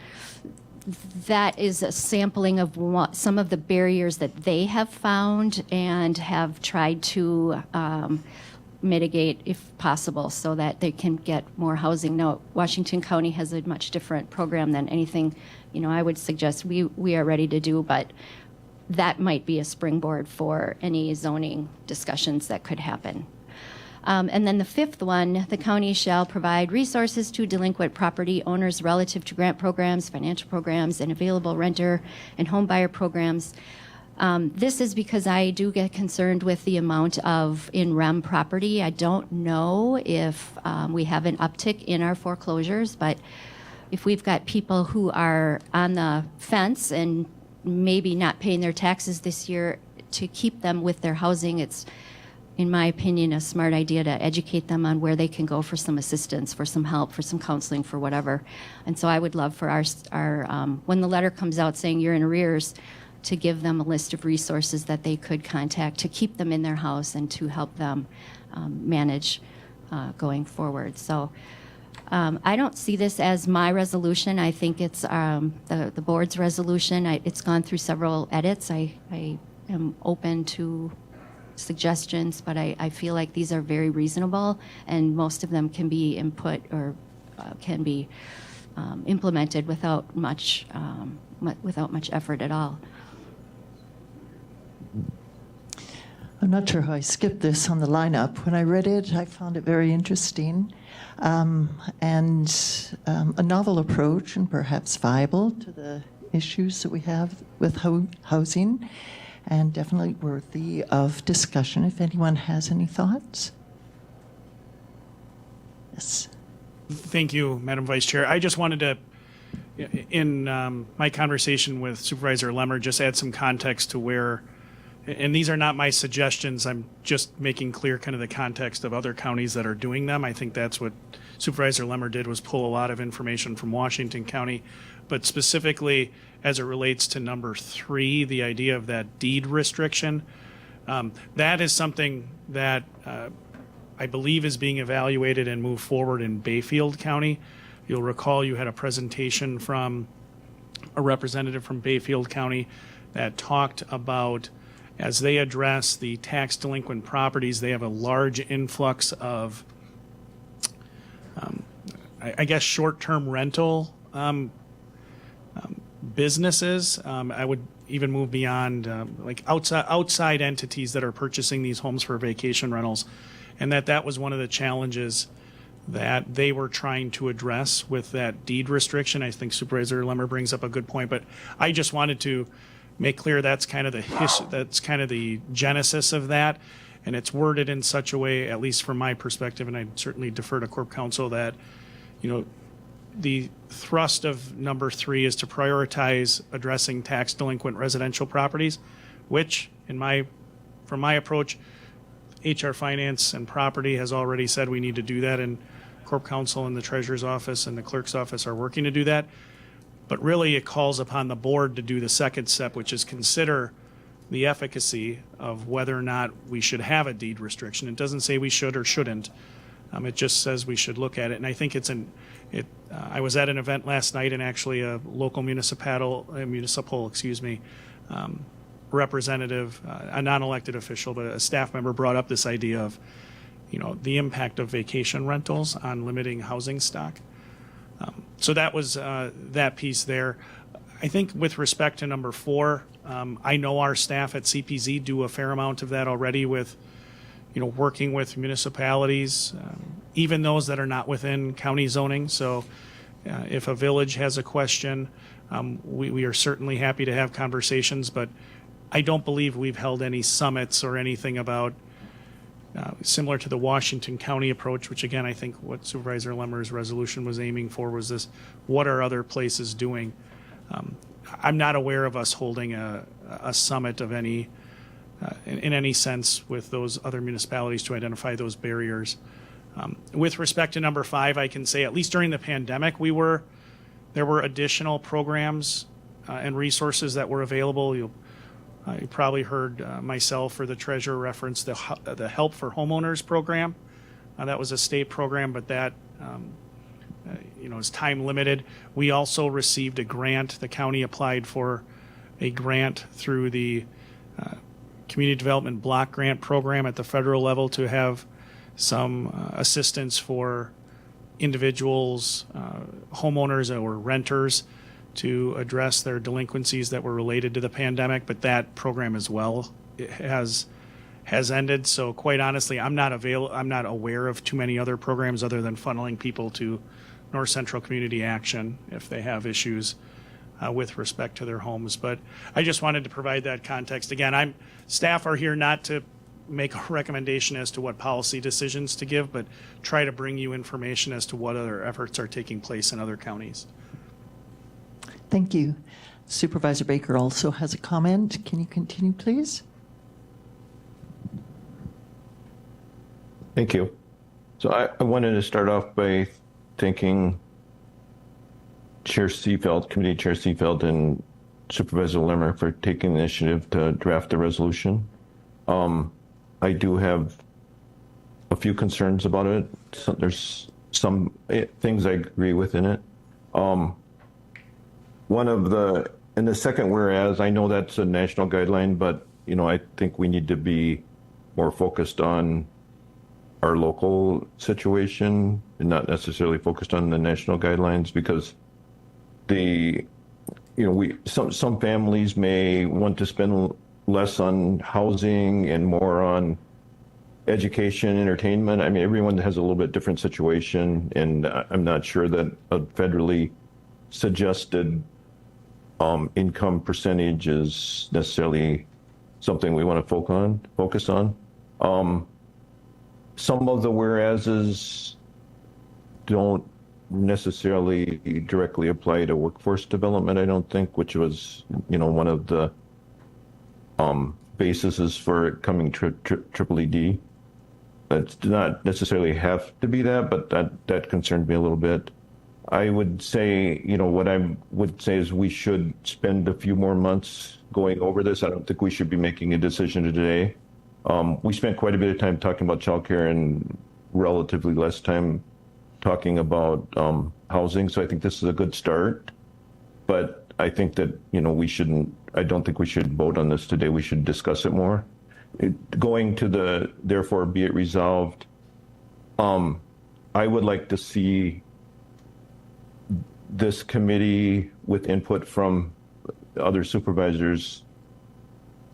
That is a sampling of some of the barriers that they have found and have tried to mitigate if possible so that they can get more housing. Now, Washington County has a much different program than anything, I would suggest we are ready to do, but that might be a springboard for any zoning discussions that could happen. And then the 5th one, the county shall provide resources to delinquent property owners relative to grant programs, financial programs, and available renter and home buyer programs. This is because I do get concerned with the amount of in-rem property. I don't know if we have an uptick in our foreclosures, but if we've got people who are on the fence and maybe not paying their taxes this year, to keep them with their housing, it's, in my opinion, a smart idea to educate them on where they can go for some assistance, for some help, for some counseling, for whatever. And so I would love for our when the letter comes out saying you're in arrears, to give them a list of resources that they could contact to keep them in their house and to help them manage going forward. So I don't see this as my resolution. I think it's the board's resolution. It's gone through several edits. I am open to suggestions, but I feel like these are very reasonable, and most of them can be input or can be implemented without much effort at all. I'm not sure how I skipped this on the lineup. When I read it, I found it very interesting and a novel approach and perhaps viable to the issues that we have with housing, and definitely worthy of discussion. If anyone has any thoughts? Yes. Thank you, Madam Vice Chair. I just wanted to, in my conversation with Supervisor Lemmer, just add some context to where, and these are not my suggestions, I'm just making clear kind of the context of other counties that are doing them. I think that's what Supervisor Lemmer did, was pull a lot of information from Washington County, but specifically as it relates to number 3, the idea of that deed restriction. That is something that I believe is being evaluated and moved forward in Bayfield County. You'll recall you had a presentation from a representative from Bayfield County that talked about, as they address the tax delinquent properties, they have a large influx of, I guess, short-term rental businesses. I would even move beyond like outside entities that are purchasing these homes for vacation rentals, and that was one of the challenges that they were trying to address with that deed restriction. I think Supervisor Lemmer brings up a good point, but I just wanted to make clear that's kind of the genesis of that, and it's worded in such a way, at least from my perspective, and I certainly defer to Corp Counsel, that the thrust of number 3 is to prioritize addressing tax delinquent residential properties, which, from my approach, HR Finance and Property has already said we need to do that, and Corp Counsel and the Treasurer's Office and the Clerk's Office are working to do that. But really, it calls upon the board to do the second step, which is consider the efficacy of whether or not we should have a deed restriction. It doesn't say we should or shouldn't. It just says we should look at it. And I think I was at an event last night, and actually a local municipal representative, a non-elected official, but a staff member brought up this idea of, the impact of vacation rentals on limiting housing stock. So that was that piece there. I think with respect to number 4, I know our staff at CPZ do a fair amount of that already with, working with municipalities, even those that are not within county zoning. So if a village has a question, we are certainly happy to have conversations, but I don't believe we've held any summits or anything about similar to the Washington County approach, which again, I think what Supervisor Lemmer's resolution was aiming for was this: what are other places doing? I'm not aware of us holding a summit of any, in any sense, with those other municipalities to identify those barriers. With respect to number 5, I can say at least during the pandemic, there were additional programs and resources that were available. You probably heard myself or the treasurer reference the Help for Homeowners program. That was a state program, but that is time limited. We also received a grant. The county applied for a grant through the Community Development Block Grant Program at the federal level to have some assistance for individuals, homeowners or renters, to address their delinquencies that were related to the pandemic, but that program as well has ended. So quite honestly, I'm not aware of too many other programs other than funneling people to North Central Community Action if they have issues with respect to their homes. But I just wanted to provide that context. Again, staff are here not to make a recommendation as to what policy decisions to give, but try to bring you information as to what other efforts are taking place in other counties. Thank you. Supervisor Baker also has a comment. Can you continue, please? Thank you. So I wanted to start off by thanking Committee Chair Seefeld and Supervisor Lemmer for taking the initiative to draft the resolution. I do have a few concerns about it. There's some things I agree with in it. In the second whereas, I know that's a national guideline, but, I think we need to be more focused on our local situation and not necessarily focused on the national guidelines, because some families may want to spend less on housing and more on education, entertainment. I mean, everyone has a little bit different situation, and I'm not sure that a federally suggested income percentage is necessarily something we want to focus on. Some of the whereases don't necessarily directly apply to workforce development, I don't think, which was, one of the bases for it coming triple ED. That did not necessarily have to be that, but that concerned me a little bit. I would say, what I would say is we should spend a few more months going over this. I don't think we should be making a decision today. We spent quite a bit of time talking about childcare and relatively less time talking about housing. So I think this is a good start. But I think that, I don't think we should vote on this today. We should discuss it more. Going to therefore be it resolved, I would like to see this committee, with input from other supervisors,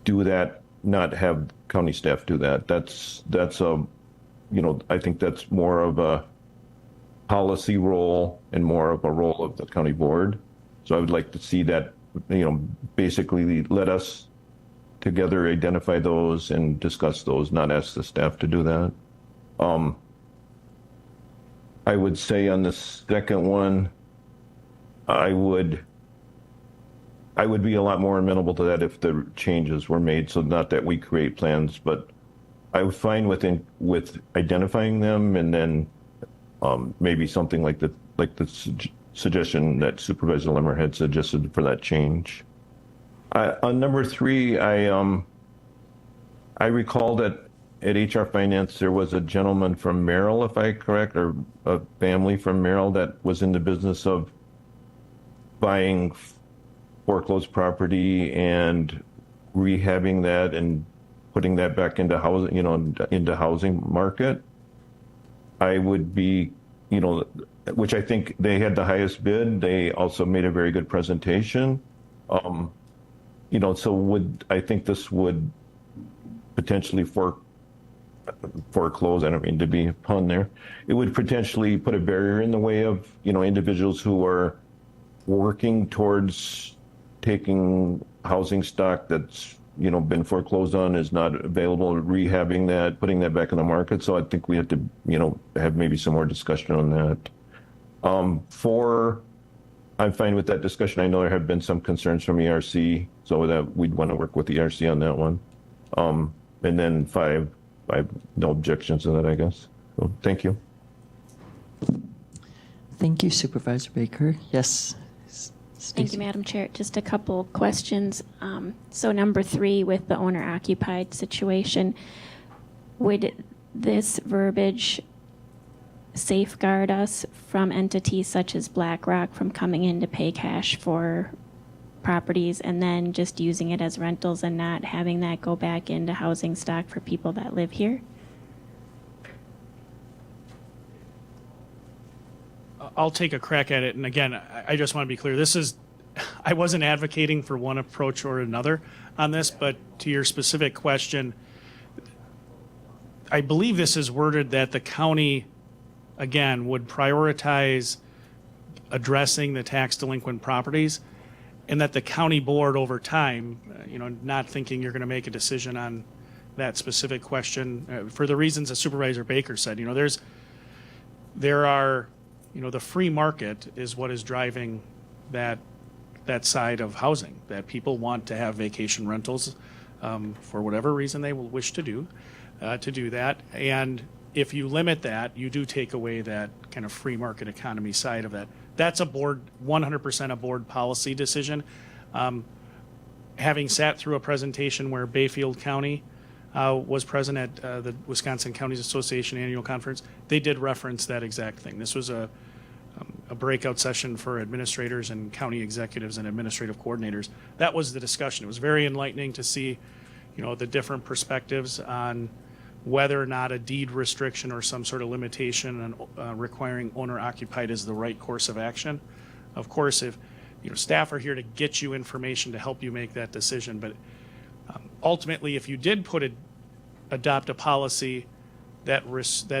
do that, not have county staff do that. That's I think that's more of policy role and more of a role of the county board. So I would like to see that, basically let us together identify those and discuss those, not ask the staff to do that. I would say on the second one, I would be a lot more amenable to that if the changes were made. So not that we create plans, but I would find with identifying them and then maybe something like the suggestion that Supervisor Lemmer had suggested for that change. On number 3, I recall that at HR Finance there was a gentleman from Merrill, if I correct, or a family from Merrill that was in the business of buying foreclosed property and rehabbing that and putting that back into housing, into housing market. I would be, which I think they had the highest bid. They also made a very good presentation. So I think this would potentially foreclose, I don't mean to be a pun there. It would potentially put a barrier in the way of, individuals who are working towards taking housing stock that's, been foreclosed on, is not available, rehabbing that, putting that back in the market. So I think we have to, have maybe some more discussion on that. 4, I'm fine with that discussion. I know there have been some concerns from ERC, so that we'd want to work with ERC on that one. And then 5, I have no objections to that, I guess. So thank you. Thank you, Supervisor Baker. Yes. Thank you, Madam Chair. Just a couple questions. So number 3, with the owner-occupied situation, would this verbiage safeguard us from entities such as BlackRock from coming in to pay cash for properties and then just using it as rentals and not having that go back into housing stock for people that live here? I'll take a crack at it. And again, I just want to be clear. I wasn't advocating for one approach or another on this, but to your specific question, I believe this is worded that the county, again, would prioritize addressing the tax delinquent properties, and that the county board over time, not thinking you're going to make a decision on that specific question, for the reasons that Supervisor Baker said, there are, the free market is what is driving that side of housing, that people want to have vacation rentals for whatever reason they will wish to do that. And if you limit that, you do take away that kind of free market economy side of that. That's 100% a board policy decision. Having sat through a presentation where Bayfield County was present at the Wisconsin Counties Association annual conference, they did reference that exact thing. This was a breakout session for administrators and county executives and administrative coordinators. That was the discussion. It was very enlightening to see, the different perspectives on whether or not a deed restriction or some sort of limitation on requiring owner-occupied is the right course of action. Of course, if staff are here to get you information to help you make that decision, but ultimately, if you did adopt a policy that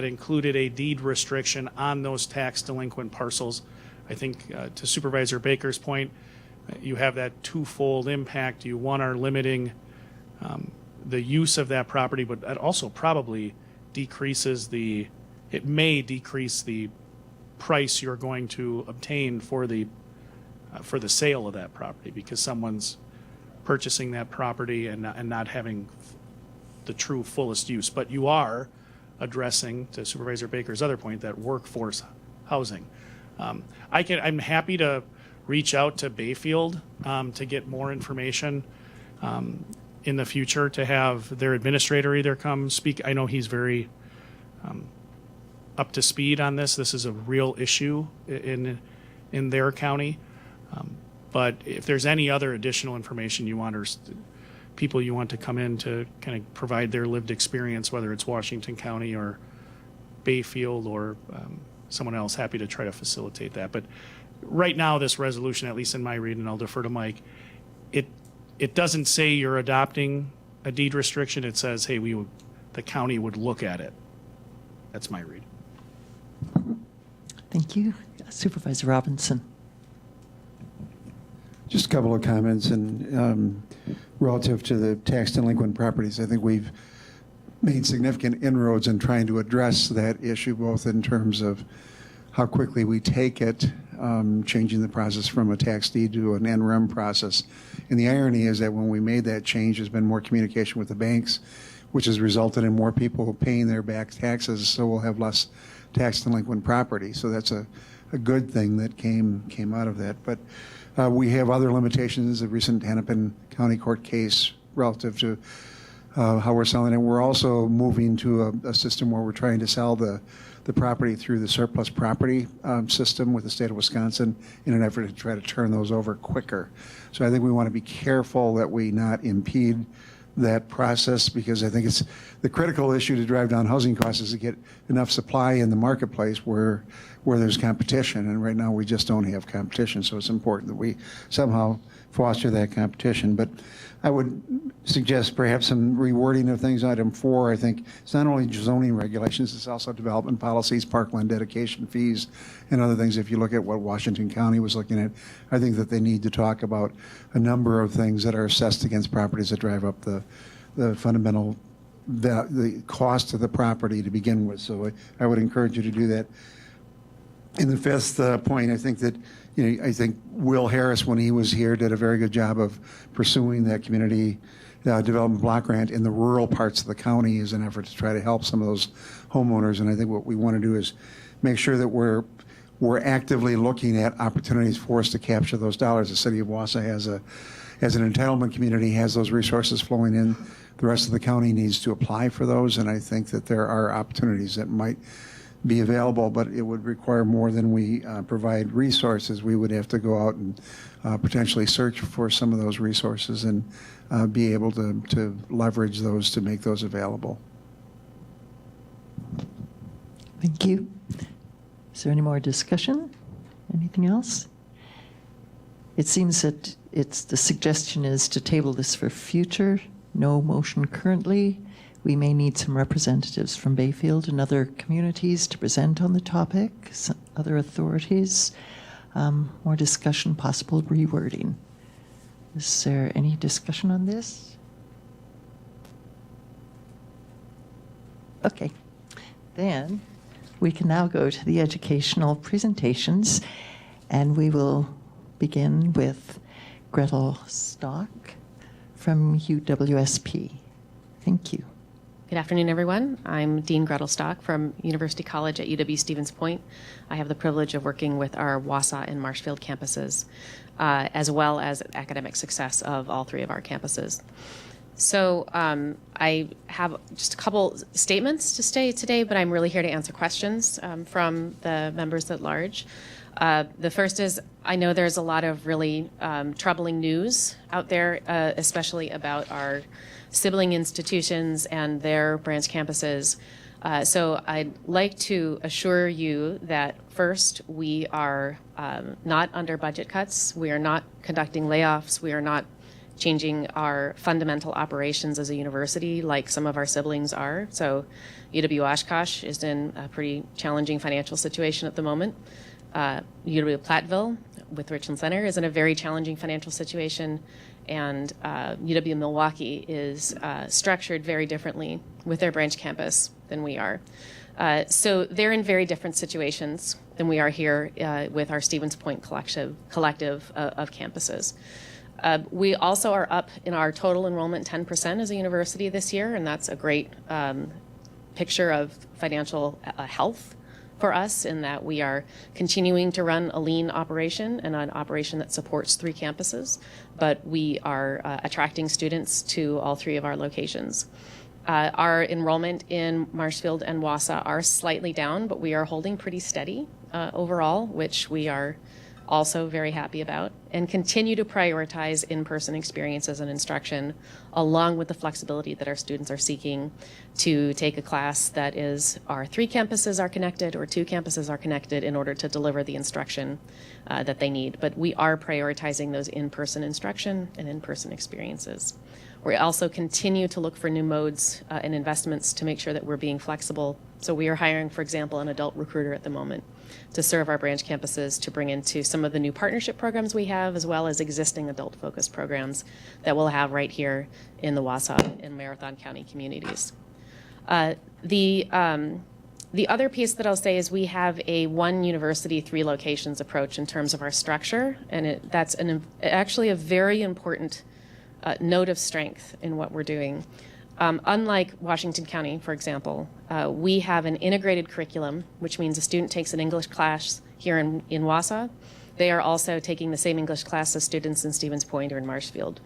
included a deed restriction on those tax delinquent parcels, I think to Supervisor Baker's point, you have that twofold impact. You, one, are limiting the use of that property, but that also probably may decrease the price you're going to obtain for the sale of that property, because someone's purchasing that property and not having the true fullest use. But you are addressing, to Supervisor Baker's other point, that workforce housing. I'm happy to reach out to Bayfield to get more information in the future, to have their administrator either come speak. I know he's very up to speed on this. This is a real issue in their county. But if there's any other additional information you want, or people you want to come in to kind of provide their lived experience, whether it's Washington County or Bayfield or someone else, happy to try to facilitate that. But right now, this resolution, at least in my read, and I'll defer to Mike, it doesn't say you're adopting a deed restriction. It says, hey, the county would look at it. That's my read. Thank you. Supervisor Robinson. Just a couple of comments, and relative to the tax delinquent properties, I think we've made significant inroads in trying to address that issue, both in terms of how quickly we take it, changing the process from a tax deed to an NREM process. And the irony is that when we made that change, there's been more communication with the banks, which has resulted in more people paying their back taxes, so we'll have less tax delinquent property. So that's a good thing that came out of that. But we have other limitations, the recent Hennepin County Court case relative to how we're selling it. We're also moving to a system where we're trying to sell the property through the surplus property system with the state of Wisconsin in an effort to try to turn those over quicker. So I think we want to be careful that we not impede that process, because I think it's the critical issue to drive down housing costs is to get enough supply in the marketplace where there's competition, and right now we just don't have competition, so it's important that we somehow foster that competition. But I would suggest perhaps some rewording of things. Item 4, I think it's not only zoning regulations, it's also development policies, parkland dedication fees, and other things. If you look at what Washington County was looking at, I think that they need to talk about a number of things that are assessed against properties that drive up the fundamental the cost of the property to begin with. So I would encourage you to do that. In the 5th point, I think that I think Will Harris, when he was here, did a very good job of pursuing that community development block grant in the rural parts of the county as an effort to try to help some of those homeowners. And I think what we want to do is make sure that we're actively looking at opportunities for us to capture those dollars. The city of Wausau has an entitlement community, has those resources flowing in. The rest of the county needs to apply for those, and I think that there are opportunities that might be available, but it would require more than we provide resources. We would have to go out and potentially search for some of those resources and be able to leverage those to make those available. Thank you. Is there any more discussion? Anything else? It seems that the suggestion is to table this for future. No motion currently. We may need some representatives from Bayfield and other communities to present on the topic, some other authorities, more discussion, possible rewording. Is there any discussion on this? Okay. Then we can now go to the educational presentations, and we will begin with Gretel Stock from UWSP. Thank you. Good afternoon, everyone. I'm Dean Gretel Stock from University College at UW-Stevens Point. I have the privilege of working with our Wausau and Marshfield campuses, as well as academic success of all 3 of our campuses. So I have just a couple statements to say today, but I'm really here to answer questions from the members at large. The first is, I know there's a lot of really troubling news out there, especially about our sibling institutions and their branch campuses. So I'd like to assure you that first, we are not under budget cuts. We are not conducting layoffs. We are not changing our fundamental operations as a university like some of our siblings are. So UW-Oshkosh is in a pretty challenging financial situation at the moment. UW-Platteville with Richland Center is in a very challenging financial situation. And UW-Milwaukee is structured very differently with their branch campus than we are. So they're in very different situations than we are here with our Stevens Point collective of campuses. We also are up in our total enrollment 10% as a university this year, and that's a great picture of financial health for us, in that we are continuing to run a lean operation and an operation that supports 3 campuses, but we are attracting students to all 3 of our locations. Our enrollment in Marshfield and Wausau are slightly down, but we are holding pretty steady overall, which we are also very happy about, and continue to prioritize in-person experiences and instruction, along with the flexibility that our students are seeking to take a class that is our 3 campuses are connected or 2 campuses are connected in order to deliver the instruction that they need. But we are prioritizing those in-person instruction and in-person experiences. We also continue to look for new modes and investments to make sure that we're being flexible. So we are hiring, for example, an adult recruiter at the moment to serve our branch campuses, to bring into some of the new partnership programs we have, as well as existing adult-focused programs that we'll have right here in the Wausau and Marathon County communities. The other piece that I'll say is we have a one university, three locations approach in terms of our structure, and that's actually a very important note of strength in what we're doing. Unlike Washington County, for example, we have an integrated curriculum, which means a student takes an English class here in Wausau. They are also taking the same English class as students in Stevens Point or in Marshfield.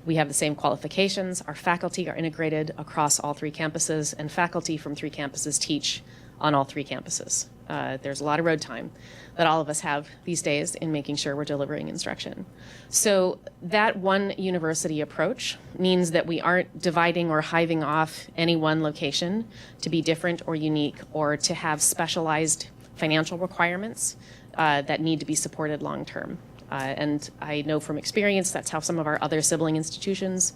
We have the same qualifications. Our faculty are integrated across all three campuses, and faculty from three campuses teach on all three campuses. There's a lot of road time that all of us have these days in making sure we're delivering instruction. So that one university approach means that we aren't dividing or hiving off any one location to be different or unique, or to have specialized financial requirements that need to be supported long term. And I know from experience that's how some of our other sibling institutions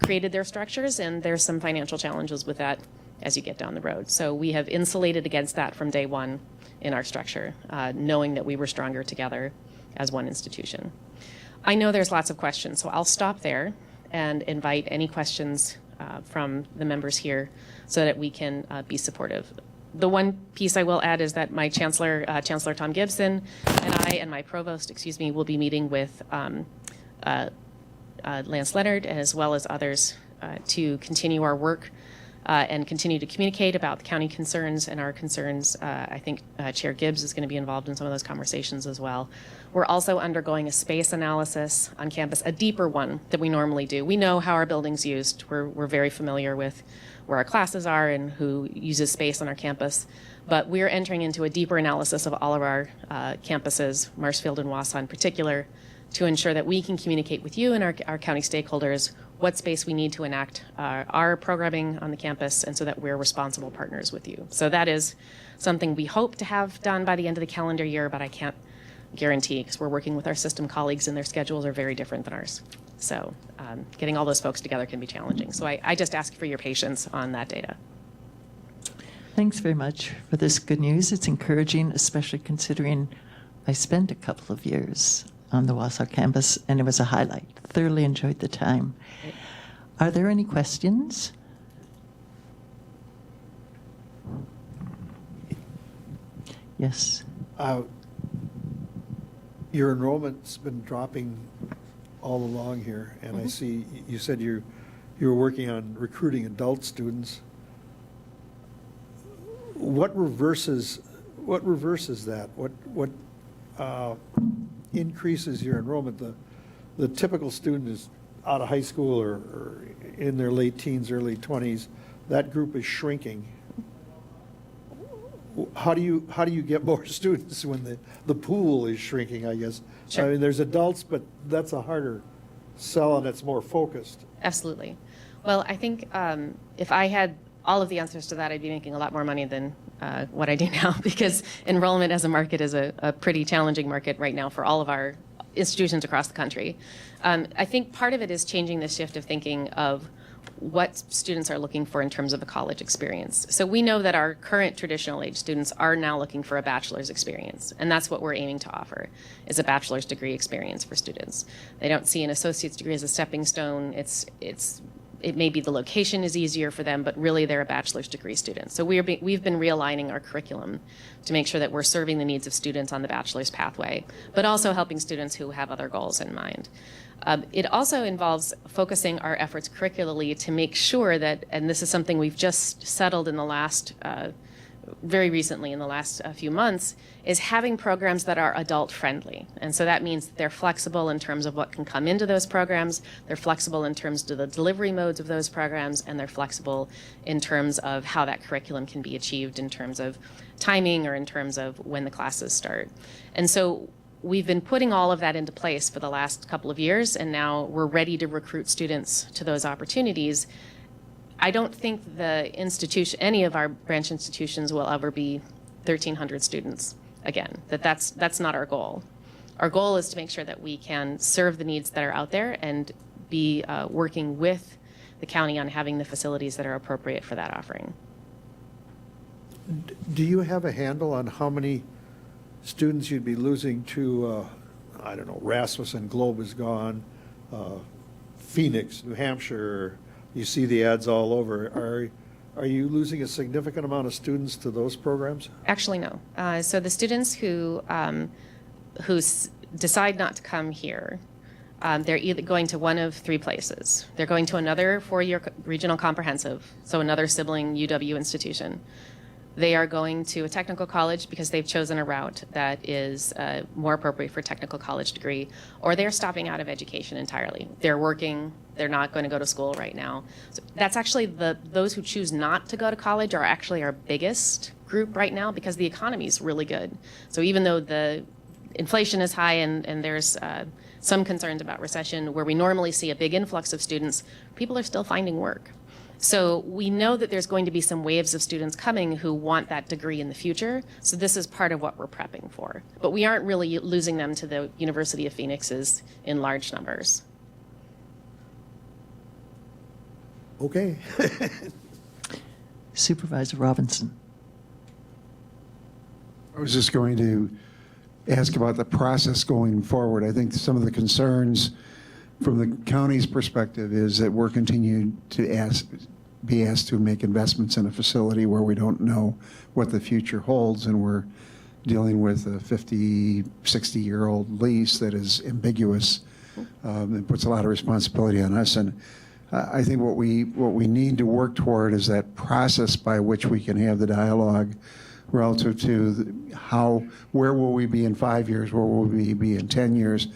created their structures, and there's some financial challenges with that as you get down the road. So we have insulated against that from day one in our structure, knowing that we were stronger together as one institution. I know there's lots of questions, so I'll stop there and invite any questions from the members here so that we can be supportive. The one piece I will add is that my Chancellor, Chancellor Tom Gibson, and I and my Provost, will be meeting with Lance Leonard as well as others to continue our work and continue to communicate about the county concerns and our concerns. I think Chair Gibbs is going to be involved in some of those conversations as well. We're also undergoing a space analysis on campus, a deeper one than we normally do. We know how our building's used. We're very familiar with where our classes are and who uses space on our campus. But we're entering into a deeper analysis of all of our campuses, Marshfield and Wausau in particular, to ensure that we can communicate with you and our county stakeholders what space we need to enact our programming on the campus, and so that we're responsible partners with you. So that is something we hope to have done by the end of the calendar year, but I can't guarantee because we're working with our system colleagues and their schedules are very different than ours. So getting all those folks together can be challenging. So I just ask for your patience on that data. Thanks very much for this good news. It's encouraging, especially considering I spent a couple of years on the Wausau campus, and it was a highlight. Thoroughly enjoyed the time. Are there any questions? Yes. Your enrollment's been dropping all along here, and I see you said you were working on recruiting adult students. What reverses that? What increases your enrollment? The typical student is out of high school or in their late teens, early 20s. That group is shrinking. How do you get more students when the pool is shrinking, I guess? Sure. I mean, there's adults, but that's a harder sell and it's more focused. Absolutely. Well, I think if I had all of the answers to that, I'd be making a lot more money than what I do now, because enrollment as a market is a pretty challenging market right now for all of our institutions across the country. I think part of it is changing the shift of thinking of what students are looking for in terms of a college experience. So we know that our current traditional age students are now looking for a bachelor's experience, and that's what we're aiming to offer, is a bachelor's degree experience for students. They don't see an associate's degree as a stepping stone. It may be the location is easier for them, but really they're a bachelor's degree student. So we've been realigning our curriculum to make sure that we're serving the needs of students on the bachelor's pathway, but also helping students who have other goals in mind. It also involves focusing our efforts curricularly to make sure that, and this is something we've just settled in the last, very recently in the last few months, is having programs that are adult friendly. And so that means they're flexible in terms of what can come into those programs, they're flexible in terms of the delivery modes of those programs, and they're flexible in terms of how that curriculum can be achieved in terms of timing or in terms of when the classes start. And so we've been putting all of that into place for the last couple of years, and now we're ready to recruit students to those opportunities. I don't think the institution, any of our branch institutions, will ever be 1,300 students again. That's not our goal. Our goal is to make sure that we can serve the needs that are out there and be working with the county on having the facilities that are appropriate for that offering. Do you have a handle on how many students you'd be losing to, I don't know, Rasmussen Globe is gone, Phoenix, New Hampshire, you see the ads all over. Are you losing a significant amount of students to those programs? Actually, no. So the students who decide not to come here, they're either going to one of three places. They're going to another four-year regional comprehensive, so another sibling UW institution. They are going to a technical college because they've chosen a route that is more appropriate for a technical college degree, or they're stopping out of education entirely. They're working, they're not going to go to school right now. So that's actually those who choose not to go to college are actually our biggest group right now because the economy is really good. So even though the inflation is high and there's some concerns about recession, where we normally see a big influx of students, people are still finding work. So we know that there's going to be some waves of students coming who want that degree in the future. So this is part of what we're prepping for. But we aren't really losing them to the University of Phoenix's in large numbers. Okay. Supervisor Robinson. I was just going to ask about the process going forward. I think some of the concerns from the county's perspective is that we're continuing to be asked to make investments in a facility where we don't know what the future holds, and we're dealing with a 50, 60-year-old lease that is ambiguous. It puts a lot of responsibility on us, and I think what we need to work toward is that process by which we can have the dialogue relative to where will we be in 5 years, where will we be in 10 years,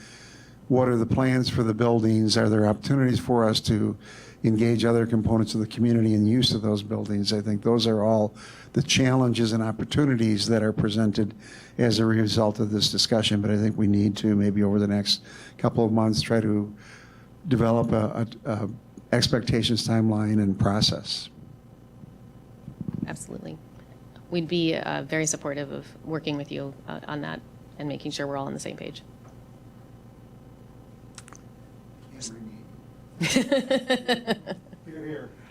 what are the plans for the buildings, are there opportunities for us to engage other components of the community in use of those buildings. I think those are all the challenges and opportunities that are presented as a result of this discussion, but I think we need to maybe over the next couple of months try to develop a expectations timeline and process. Absolutely. We'd be very supportive of working with you on that and making sure we're all on the same page.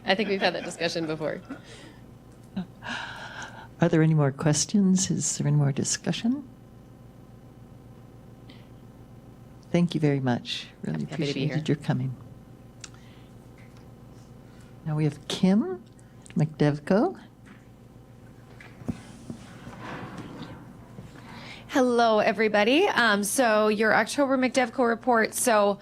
I think we've had that discussion before. Are there any more questions? Is there any more discussion? Thank you very much. Really Happy to be here. appreciated your coming. Now we have Kim McDevco. Hello, everybody. So your October McDevco report. So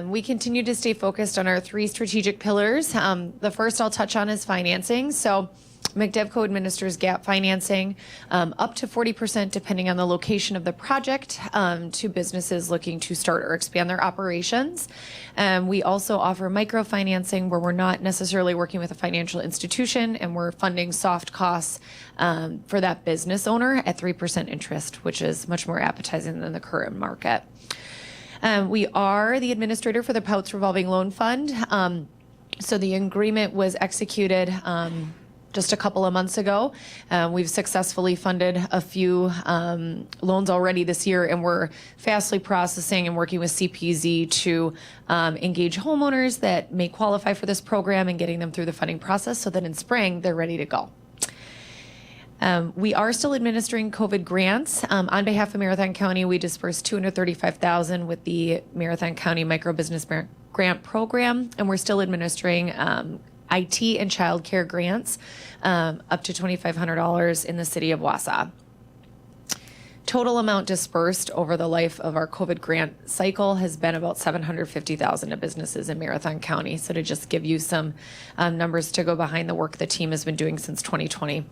we continue to stay focused on our three strategic pillars. The first I'll touch on is financing. So McDevco administers gap financing up to 40% depending on the location of the project to businesses looking to start or expand their operations. We also offer microfinancing where we're not necessarily working with a financial institution and we're funding soft costs for that business owner at 3% interest, which is much more appetizing than the current market. We are the administrator for the Pouts Revolving Loan Fund. So the agreement was executed just a couple of months ago. We've successfully funded a few loans already this year, and we're fastly processing and working with CPZ to engage homeowners that may qualify for this program and getting them through the funding process so that in spring they're ready to go. We are still administering COVID grants. On behalf of Marathon County, we dispersed $235,000 with the Marathon County Micro Business Grant Program, and we're still administering IT and child care grants up to $2,500 in the city of Wausau. Total amount dispersed over the life of our COVID grant cycle has been about $750,000 to businesses in Marathon County. So to just give you some numbers to go behind the work the team has been doing since 2020.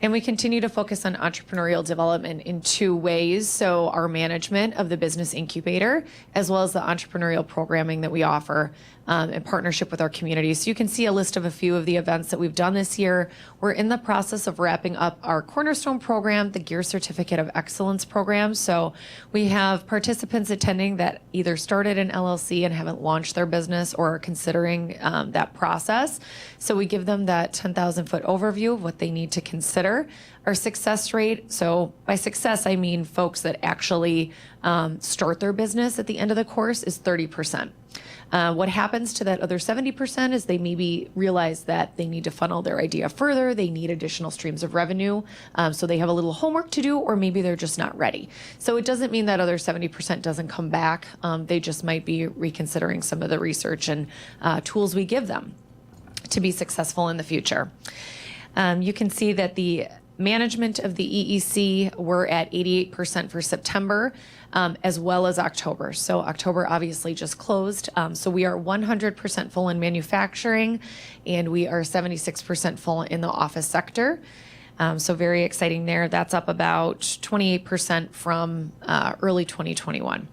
And we continue to focus on entrepreneurial development in two ways. So our management of the business incubator, as well as the entrepreneurial programming that we offer in partnership with our community. So you can see a list of a few of the events that we've done this year. We're in the process of wrapping up our Cornerstone program, the Gear Certificate of Excellence program. So we have participants attending that either started an LLC and haven't launched their business or are considering that process. So we give them that 10,000-foot overview of what they need to consider. there. Our success rate, so by success, I mean folks that actually start their business at the end of the course, is 30%. What happens to that other 70% is they maybe realize that they need to funnel their idea further, they need additional streams of revenue, so they have a little homework to do, or maybe they're just not ready. So it doesn't mean that other 70% doesn't come back. They just might be reconsidering some of the research and tools we give them to be successful in the future. You can see that the management of the EEC, we're at 88% for September, as well as October. So October obviously just closed. So we are 100% full in manufacturing, and we are 76% full in the office sector. So very exciting there. That's up about 28% from early 2021.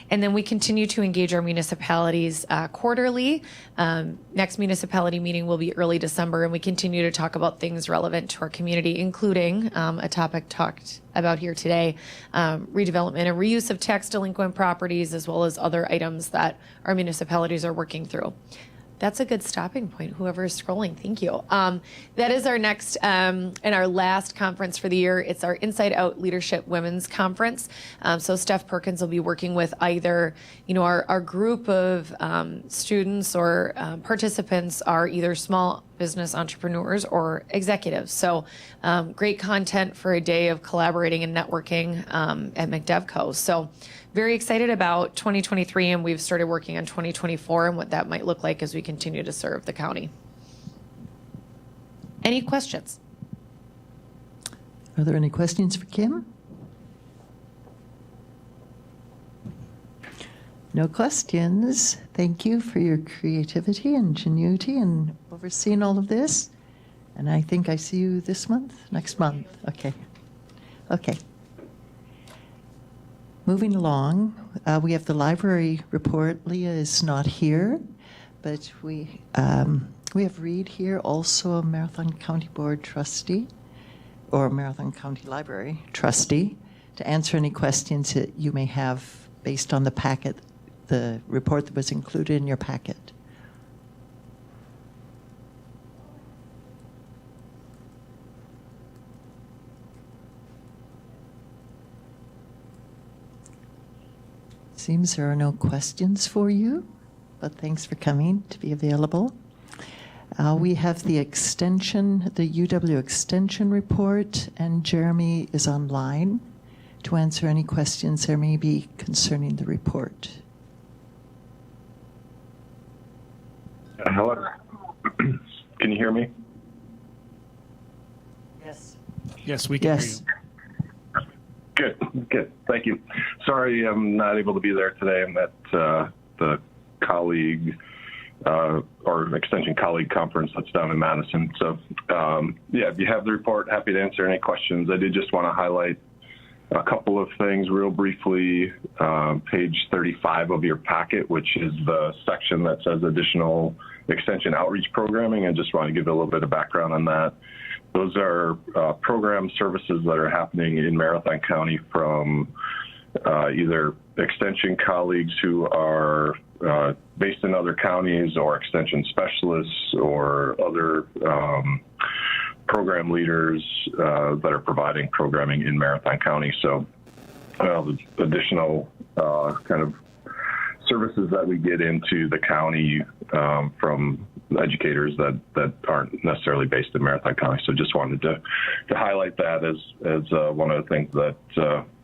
And then we continue to engage our municipalities quarterly. Next municipality meeting will be early December, and we continue to talk about things relevant to our community, including a topic talked about here today, redevelopment and reuse of tax delinquent properties, as well as other items that our municipalities are working through. That's a good stopping point, whoever is scrolling. Thank you. That is our next and our last conference for the year. It's our Inside Out Leadership Women's Conference. So Steph Perkins will be working with either, our group of students or participants are either small business entrepreneurs or executives. So great content for a day of collaborating and networking at McDevco. So very excited about 2023, and we've started working on 2024 and what that might look like as we continue to serve the county. Any questions? Are there any questions for Kim? No questions. Thank you for your creativity and ingenuity in overseeing all of this. And I think I see you next month. Okay. Okay. Moving along, we have the library report. Leah is not here, but we have Reed here, also a Marathon County Board trustee, or Marathon County Library trustee, to answer any questions that you may have based on the packet, the report that was included in your packet. Seems there are no questions for you, but thanks for coming to be available. We have the extension, the UW extension report, and Jeremy is online to answer any questions there may be concerning the report. Hello. Can you hear me? Yes. Yes, we can hear Yes. you. Good. Thank you. Sorry, I'm not able to be there today. I'm at the colleague or extension colleague conference that's down in Madison. So, if you have the report, happy to answer any questions. I did just want to highlight a couple of things real briefly. Page 35 of your packet, which is the section that says additional extension outreach programming. I just want to give a little bit of background on that. Those are program services that are happening in Marathon County from either extension colleagues who are based in other counties, or extension specialists, or other program leaders that are providing programming in Marathon County. So the additional kind of services that we get into the county from educators that aren't necessarily based in Marathon County. So just wanted to highlight that as one of the things that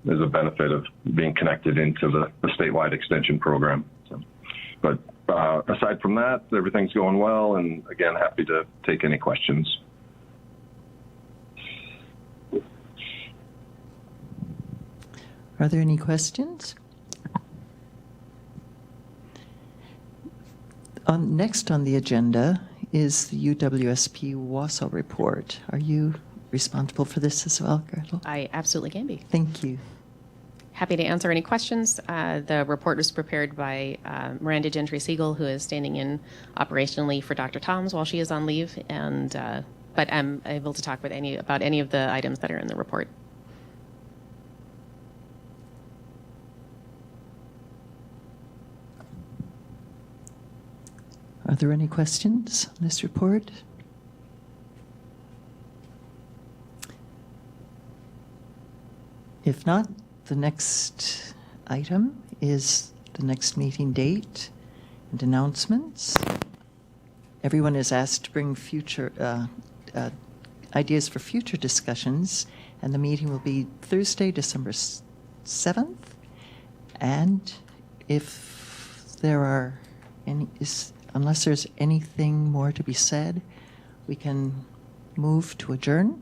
is a benefit of being connected into the statewide extension program. So, but aside from that, everything's going well, and again, happy to take any questions. Are there any questions? Next on the agenda is the UWSP Wausau report. Are you responsible for this as well, Gretel? I absolutely can be. Thank you. Happy to answer any questions. The report was prepared by Miranda Gentry-Siegel, who is standing in operationally for Dr. Toms while she is on leave, and but I'm able to talk about any of the items that are in the report. Are there any questions on this report? If not, the next item is the next meeting date and announcements. Everyone is asked to bring future ideas for future discussions, and the meeting will be Thursday, December 7th. And if there are unless there's anything more to be said, we can move to adjourn.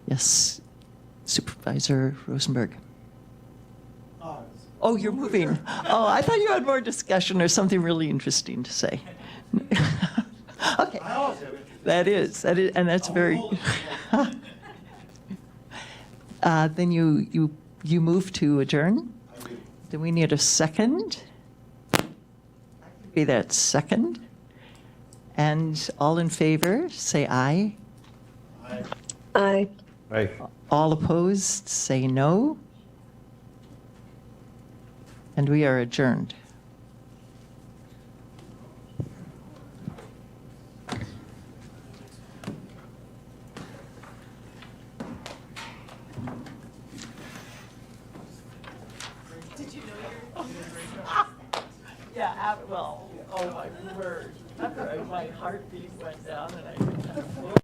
Yes, Supervisor Rosenberg. Oh, you're moving. Oh, I thought you had more discussion or something really interesting to say. Okay. That is, and that's very. Then you move to adjourn. Then we need a second. Be that second. And all in favor, say aye. Aye. Aye. All opposed, say no. And we are adjourned. Yeah, well, oh my word. My heartbeat went down and I